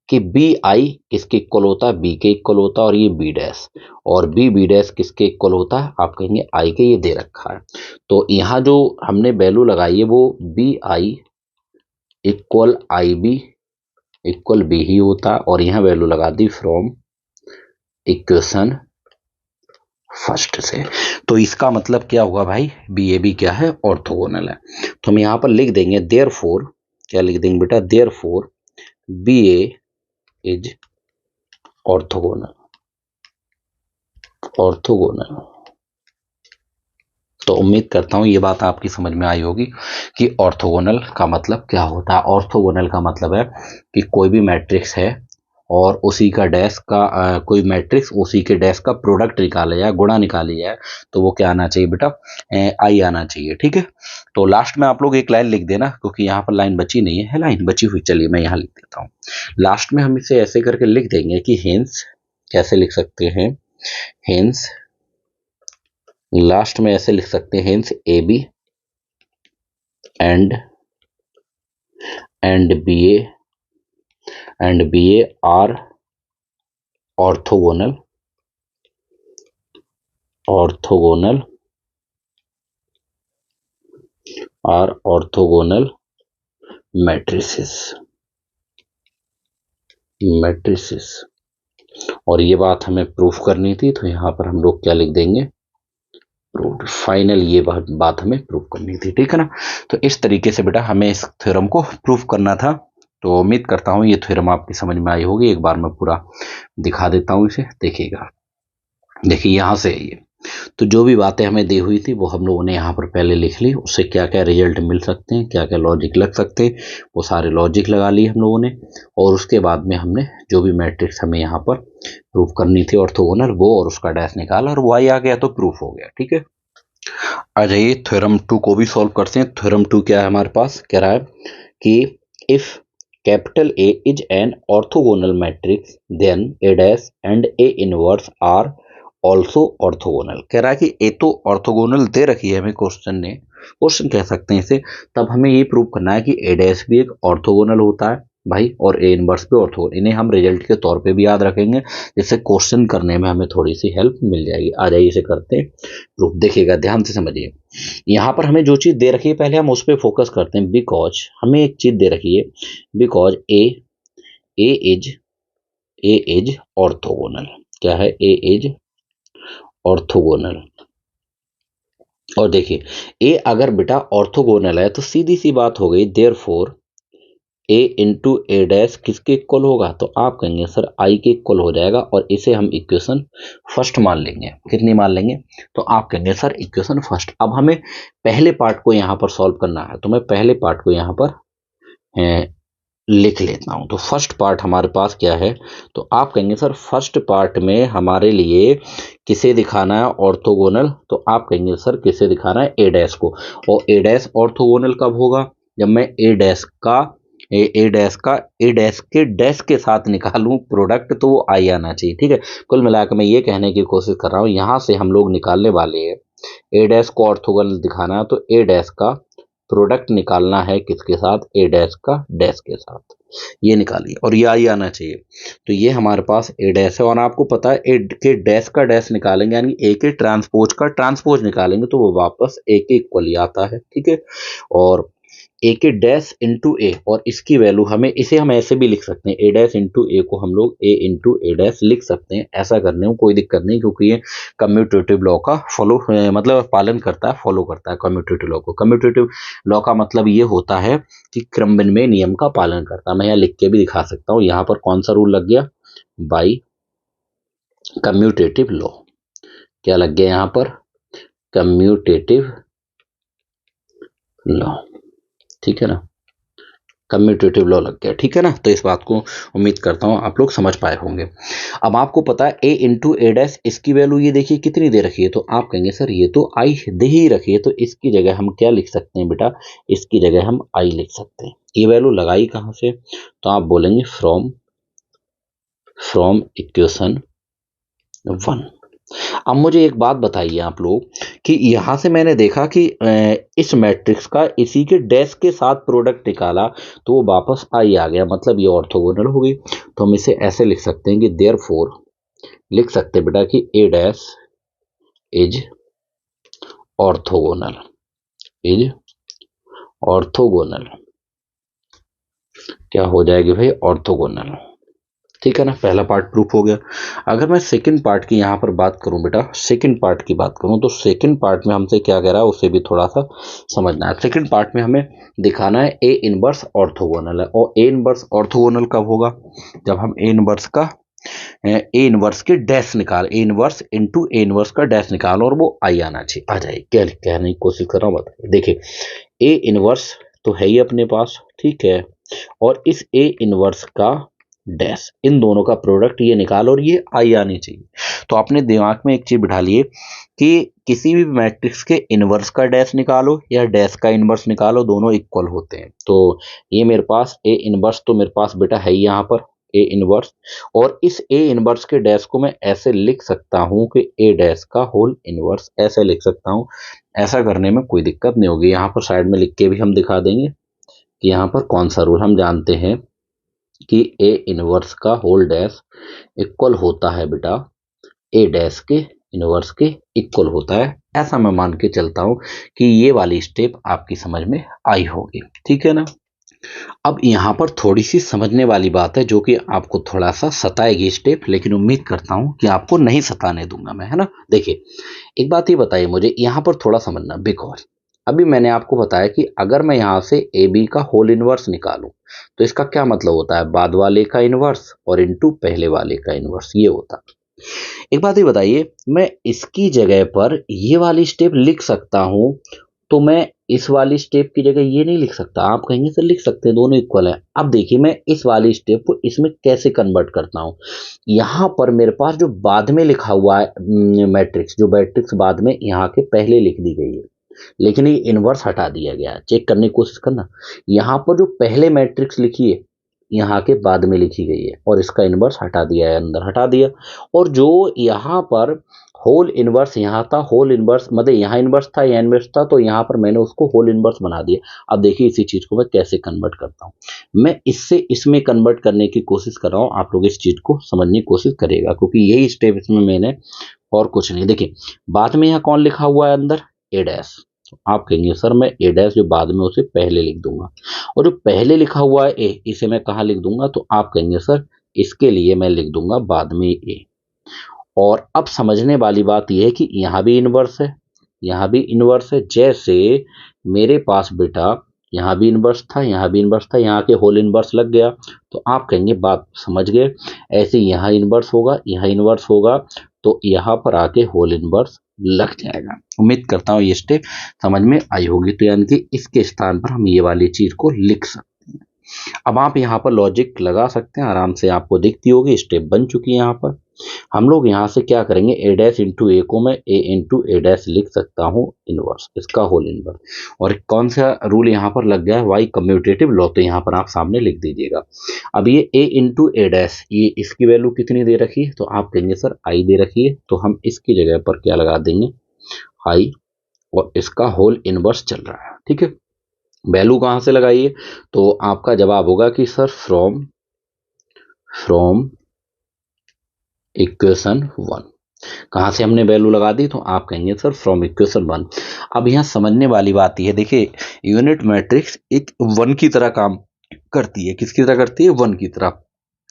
Speaker 1: कि बी आई किसके इक्वल होता है, बी के इक्वल होता है, और ये बी डैश, और बी डैश किसके इक्वल होता है, आप कहेंगे आई के, ये दे रखा है। तो यहाँ जो हमने वैल्यू लगाई है वो B I equal I B equal B ही होता है, और यहाँ वैल्यू लगा दी फ्रॉम इक्वेशन फर्स्ट से। तो इसका मतलब क्या हुआ भाई, बी ए बी क्या है, ऑर्थोगोनल है। तो हम यहाँ पर लिख देंगे देयरफॉर, क्या लिख देंगे बेटा, therefore B A is orthogonal, orthogonal. तो उम्मीद करता हूँ ये बात आपकी समझ में आई होगी कि ऑर्थोगोनल का मतलब क्या होता है। ऑर्थोगोनल का मतलब है कि कोई भी मैट्रिक्स है और उसी का डैश का कोई मैट्रिक्स उसी के डैश का प्रोडक्ट निकाला जाए, गुणा निकाली जाए, तो वो क्या आना चाहिए बेटा, आई आना चाहिए, ठीक है। तो लास्ट में आप लोग एक लाइन लिख देना, क्योंकि यहाँ पर लाइन बची नहीं है, लाइन बची हुई, चलिए मैं यहाँ लिख देता हूँ। लास्ट में हम इसे ऐसे करके लिख देंगे कि हेंस, कैसे लिख सकते हैं, हेंस, लास्ट में ऐसे लिख सकते हैं hence A B and B A are orthogonal, orthogonal are orthogonal matrices, matrices. और ये बात हमें प्रूफ करनी थी, तो यहाँ पर हम लोग क्या लिख देंगे, प्रूफ, फाइनल, ये बात हमें प्रूफ करनी थी, ठीक है ना। तो इस तरीके से बेटा हमें इस थ्योरम को प्रूफ करना था। तो उम्मीद करता हूँ ये थ्योरम आपकी समझ में आई होगी। एक बार मैं पूरा दिखा देता हूँ इसे, देखिएगा। देखिए यहाँ से ये, तो जो भी बातें हमें दी हुई थी वो हम लोगों ने यहाँ पर पहले लिख ली, उससे क्या क्या रिजल्ट मिल सकते हैं, क्या क्या लॉजिक लग सकते हैं, वो सारे लॉजिक लगा लिए हम लोगों ने। और उसके बाद में हमने जो भी मैट्रिक्स हमें यहाँ पर प्रूफ करनी थी ऑर्थोगोनल, वो और उसका डैश निकाला, और वो आई आ गया तो प्रूफ हो गया, ठीक है। आ जाइए थ्योरम 2 को भी सॉल्व करते हैं। थ्योरम 2 क्या है हमारे पास, कह रहा है कि if capital A is an orthogonal matrix then A dash and A inverse are also orthogonal. कह रहा है कि ए तो ऑर्थोगोनल दे रखी है हमें क्वेश्चन ने, क्वेश्चन कह सकते हैं इसे, तब हमें ये प्रूव करना है कि ए डैश भी एक ऑर्थोगोनल होता है भाई, और ए इनवर्स भी ऑर्थोगोनल। इन्हें हम रिजल्ट के तौर पे भी याद रखेंगे, जिससे क्वेश्चन करने में हमें थोड़ी सी हेल्प मिल जाएगी। आ जाइए इसे करते हैं प्रूफ, देखिएगा ध्यान से समझिए। यहाँ पर हमें जो चीज़ दे रखी है पहले हम उस पर फोकस करते हैं। बिकॉज हमें एक चीज़ दे रखी है, बिकॉज ए इज ऑर्थोगोनल, क्या है, ए इज ऑर्थोगोनल। और देखिए ए अगर बेटा ऑर्थोगोनल है तो सीधी सी बात हो गई, therefore A into A dash किसके इक्वल होगा, तो आप कहेंगे सर आई के इक्वल हो जाएगा, और इसे हम इक्वेशन फर्स्ट मान लेंगे। कितनी मान लेंगे, तो आप कहेंगे सर इक्वेशन फर्स्ट। अब हमें पहले पार्ट को यहाँ पर सॉल्व करना है, तो मैं पहले पार्ट को यहाँ पर लिख लेता हूँ। तो फर्स्ट पार्ट हमारे पास क्या है, तो आप कहेंगे सर फर्स्ट पार्ट में हमारे लिए किसे दिखाना है, ऑर्थोगोनल, तो आप कहेंगे सर किसे दिखाना है, ए डैश को। और ए डैश ऑर्थोगोनल कब होगा, जब मैं ए डैश के डैश के साथ निकालूं प्रोडक्ट, तो वो आई आना चाहिए, ठीक है। कुल मिलाकर मैं ये कहने की कोशिश कर रहा हूँ, यहाँ से हम लोग निकालने वाले हैं ए डैश को ऑर्थोगोनल दिखाना है, तो ए डैश का प्रोडक्ट निकालना है किसके साथ, ए डैश का डैश के साथ। ये निकालिए और ये आई आना चाहिए। तो ये हमारे पास ए डैश है और आपको पता है ए के डैश का डैश निकालेंगे यानी ए के ट्रांसपोज का ट्रांसपोज निकालेंगे तो वो वापस ए के इक्वल ही आता है। ठीक है, और ए के डैश इंटू ए और इसकी वैल्यू हमें इसे हम ऐसे भी लिख सकते हैं, ए डैश इंटू ए को हम लोग ए इंटू ए डैश लिख सकते हैं। ऐसा करने में कोई दिक्कत नहीं क्योंकि ये कम्यूटेटिव लॉ का फॉलो मतलब पालन करता है, फॉलो करता है कम्यूटेटिव लॉ को। कम्यूटेटिव लॉ का मतलब ये होता है कि क्रम विनिमय नियम का पालन करता है। मैं यहाँ लिख के भी दिखा सकता हूँ। यहाँ पर कौन सा रूल लग गया, बाई कम्यूटेटिव लॉ। क्या लग गया यहाँ पर, कम्यूटेटिव लॉ। ठीक है ना, कम्यूटेटिव लॉ लग गया। ठीक है ना, तो इस बात को उम्मीद करता हूँ आप लोग समझ पाए होंगे। अब आपको पता है ए इंटू ए डैश, इसकी वैल्यू ये देखिए कितनी दे रखी है, तो आप कहेंगे सर ये तो आई दे ही रखी है, तो इसकी जगह हम क्या लिख सकते हैं बेटा, इसकी जगह हम आई लिख सकते हैं। ये वैल्यू लगाई कहाँ से, तो आप बोलेंगे फ्रॉम इक्वेशन 1। अब मुझे एक बात बताइए आप लोग कि यहां से मैंने देखा कि इस मैट्रिक्स का इसी के डैश के साथ प्रोडक्ट निकाला तो वो वापस आई आ गया, मतलब ये ऑर्थोगोनल हो गई। तो हम इसे ऐसे लिख सकते हैं कि देयरफॉर, लिख सकते हैं बेटा कि A dash is orthogonal, is orthogonal. क्या हो जाएगी भाई, ऑर्थोगोनल। ठीक है ना, पहला पार्ट प्रूफ हो गया। अगर मैं सेकंड पार्ट की यहाँ पर बात करूं बेटा, सेकंड पार्ट की बात करूं तो सेकंड पार्ट में हमसे क्या कह रहा है उसे भी थोड़ा सा समझना है। सेकंड पार्ट में हमें दिखाना है ए इनवर्स ऑर्थोगोनल है, और ए इनवर्स ऑर्थोगोनल कब होगा, जब हम ए इनवर्स का ए इनवर्स के डैश निकाल, A inverse into A inverse का डैश निकालो और वो आई आना चाहिए, आ जाए। क्या कहने की कोशिश कर रहा हूँ बताइए। देखिए ए इनवर्स तो है ही अपने पास, ठीक है, और इस ए इनवर्स का डैश, इन दोनों का प्रोडक्ट ये निकालो और ये आई आनी चाहिए। तो आपने दिमाग में एक चीज बिठा लिए कि किसी भी मैट्रिक्स के इनवर्स का डैश निकालो या डैश का इनवर्स निकालो, दोनों इक्वल होते हैं। तो ये मेरे पास ए इनवर्स तो मेरे पास बेटा है ही यहाँ पर ए इनवर्स, और इस ए इनवर्स के डैश को मैं ऐसे लिख सकता हूँ कि ए डैश का होल इनवर्स, ऐसे लिख सकता हूँ। ऐसा करने में कोई दिक्कत नहीं होगी। यहाँ पर साइड में लिख के भी हम दिखा देंगे कि यहाँ पर कौन सा रूल हम जानते हैं कि ए इनवर्स का होल डैश इक्वल होता है बेटा ए डैश के इनवर्स के इक्वल होता है। ऐसा मैं मान के चलता हूं कि ये वाली स्टेप आपकी समझ में आई होगी। ठीक है ना, अब यहाँ पर थोड़ी सी समझने वाली बात है जो कि आपको थोड़ा सा सताएगी स्टेप, लेकिन उम्मीद करता हूं कि आपको नहीं सताने दूंगा मैं, है ना। देखिए एक बात ये बताइए मुझे, यहाँ पर थोड़ा समझना, बिकॉज अभी मैंने आपको बताया कि अगर मैं यहाँ से ए बी का होल इनवर्स निकालूं तो इसका क्या मतलब होता है, बाद वाले का इनवर्स और इनटू पहले वाले का इनवर्स, ये होता है। एक बात ये बताइए, मैं इसकी जगह पर ये वाली स्टेप लिख सकता हूं तो मैं इस वाली स्टेप की जगह ये नहीं लिख सकता। आप कहेंगे सर लिख सकते हैं, दोनों इक्वल है। अब देखिए मैं इस वाली स्टेप को इसमें कैसे कन्वर्ट करता हूं। यहाँ पर मेरे पास जो बाद में लिखा हुआ है मैट्रिक्स, जो मैट्रिक्स बाद में यहाँ के पहले लिख दी गई है, लेकिन ये इनवर्स हटा दिया गया है। चेक करने की कोशिश करना, यहाँ पर जो पहले मैट्रिक्स लिखी है यहाँ के बाद में लिखी गई है और इसका इनवर्स हटा दिया है, अंदर हटा दिया। और जो यहाँ पर होल इनवर्स यहाँ था, होल इनवर्स मतलब यहाँ इनवर्स था, यहाँ इनवर्स था, तो यहाँ पर मैंने उसको होल इनवर्स बना दिया। अब देखिए इसी चीज को मैं कैसे कन्वर्ट करता हूँ, मैं इससे इसमें कन्वर्ट करने की कोशिश कर रहा हूँ। आप लोग इस चीज को समझने की कोशिश करिएगा क्योंकि यही स्टेप इसमें मैंने, और कुछ नहीं। देखिए बाद में यहाँ कौन लिखा हुआ है अंदर, ए डैश। आप कहेंगे सर मैं ए डैश जो बाद में उसे पहले लिख दूंगा, और जो पहले लिखा हुआ है ए, इसे मैं कहाँ लिख दूंगा, तो आप कहेंगे सर इसके लिए मैं लिख दूंगा बाद में ए। और अब समझने वाली बात यह है कि यहाँ भी इनवर्स है, यहाँ भी इनवर्स है। जैसे मेरे पास बेटा यहाँ भी इनवर्स था, यहाँ भी इनवर्स था, यहाँ के होल इनवर्स लग गया, तो आप कहेंगे बात समझ गए। ऐसे यहाँ इनवर्स होगा, यहाँ इनवर्स होगा, तो यहाँ पर आके होल इनवर्स लग जाएगा। उम्मीद करता हूँ ये स्टेप समझ में आई होगी। तो यानी कि इसके स्थान पर हम ये वाली चीज को लिख सकते हैं। अब आप यहाँ पर लॉजिक लगा सकते हैं, आराम से आपको दिखती होगी, स्टेप बन चुकी है। यहाँ पर हम लोग यहाँ से क्या करेंगे, ए डैश इंटू ए को मैं ए इंटू ए डैश लिख सकता हूँ इनवर्स, इसका होल इनवर्स। और कौन सा रूल यहाँ पर लग गया है, वाई कम्यूटेटिव लॉ, तो यहाँ पर आप सामने लिख दीजिएगा। अब ये ए इंटू ए डैश, ये इसकी वैल्यू कितनी दे रखी है, तो आप कहेंगे सर आई दे रखी है, तो हम इसकी जगह पर क्या लगा देंगे, आई, और इसका होल इनवर्स चल रहा है। ठीक है, वैल्यू कहाँ से लगाइए, तो आपका जवाब होगा कि सर फ्रॉम इक्वेशन 1। कहाँ से हमने वैल्यू लगा दी, तो आप कहेंगे सर फ्रॉम इक्वेशन 1। अब यहाँ समझने वाली बात यह है, देखिए यूनिट मैट्रिक्स एक 1 की तरह काम करती है। किसकी तरह करती है, 1 की तरह।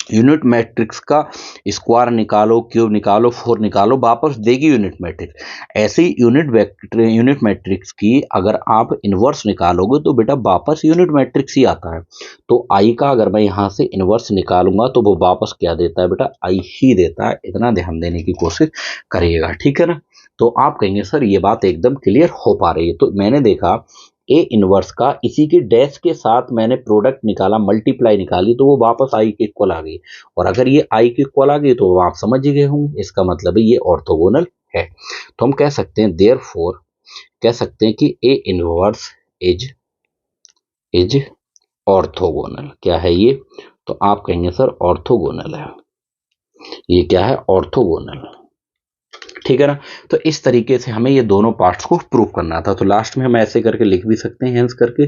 Speaker 1: यूनिट मैट्रिक्स का स्क्वायर निकालो, क्यूब निकालो, 4 निकालो, वापस देगी यूनिट मैट्रिक्स। ऐसे ही यूनिट मैट्रिक्स की अगर आप इनवर्स निकालोगे तो बेटा वापस यूनिट मैट्रिक्स ही आता है। तो आई का अगर मैं यहाँ से इनवर्स निकालूंगा तो वो वापस क्या देता है बेटा, आई ही देता है। इतना ध्यान देने की कोशिश करिएगा, ठीक है ना। तो आप कहेंगे सर ये बात एकदम क्लियर हो पा रही है। तो मैंने देखा ए इनवर्स का इसी के डैश के साथ मैंने प्रोडक्ट निकाला, मल्टीप्लाई निकाली, तो वो वापस आई के इक्वल आ गई। और अगर ये आई के इक्वल आ गई तो आप समझ ही गए होंगे, इसका मतलब है ये ऑर्थोगोनल है। तो हम कह सकते हैं देयरफॉर, कह सकते हैं कि ए इनवर्स इज ऑर्थोगोनल। क्या है ये, तो आप कहेंगे सर ऑर्थोगोनल है। ये क्या है, ऑर्थोगोनल, ठीक है ना। तो इस तरीके से हमें ये दोनों पार्ट्स को प्रूव करना था। तो लास्ट में हम ऐसे करके लिख भी सकते हैं, हेंस करके,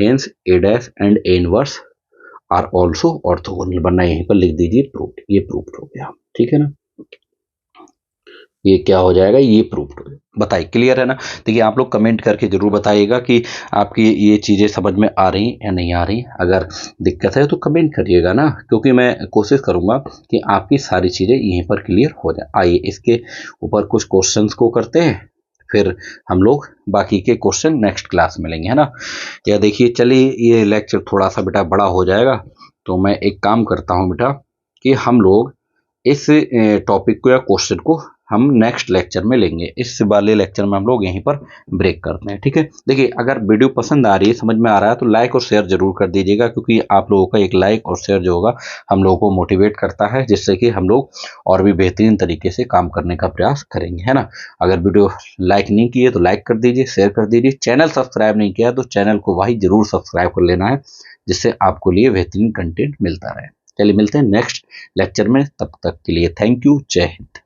Speaker 1: hence A dash and A inverse are also orthogonal, बनना यहीं पर लिख दीजिए प्रूव्ड। ये प्रूव्ड हो गया, ठीक है ना। ये क्या हो जाएगा, ये प्रूव्ड हो गया। बताइए क्लियर है ना। देखिए आप लोग कमेंट करके जरूर बताइएगा कि आपकी ये चीजें समझ में आ रही या नहीं आ रही। अगर दिक्कत है तो कमेंट करिएगा ना, क्योंकि मैं कोशिश करूंगा कि आपकी सारी चीजें यहीं पर क्लियर हो जाए। आइए इसके ऊपर कुछ क्वेश्चंस को करते हैं, फिर हम लोग बाकी के क्वेश्चन नेक्स्ट क्लास में लेंगे, है ना। या देखिए चलिए ये लेक्चर थोड़ा सा बेटा बड़ा हो जाएगा, तो मैं एक काम करता हूँ बेटा कि हम लोग इस टॉपिक को या क्वेश्चन को हम नेक्स्ट लेक्चर में लेंगे। इस वाले लेक्चर में हम लोग यहीं पर ब्रेक करते हैं, ठीक है। देखिए अगर वीडियो पसंद आ रही है, समझ में आ रहा है, तो लाइक और शेयर जरूर कर दीजिएगा, क्योंकि आप लोगों का एक लाइक और शेयर जो होगा हम लोगों को मोटिवेट करता है, जिससे कि हम लोग और भी बेहतरीन तरीके से काम करने का प्रयास करेंगे, है ना। अगर वीडियो लाइक नहीं की है तो लाइक कर दीजिए, शेयर कर दीजिए। चैनल सब्सक्राइब नहीं किया तो चैनल को वही जरूर सब्सक्राइब कर लेना है, जिससे आपको लिए बेहतरीन कंटेंट मिलता रहे। चलिए मिलते हैं नेक्स्ट लेक्चर में, तब तक के लिए थैंक यू, जय हिंद।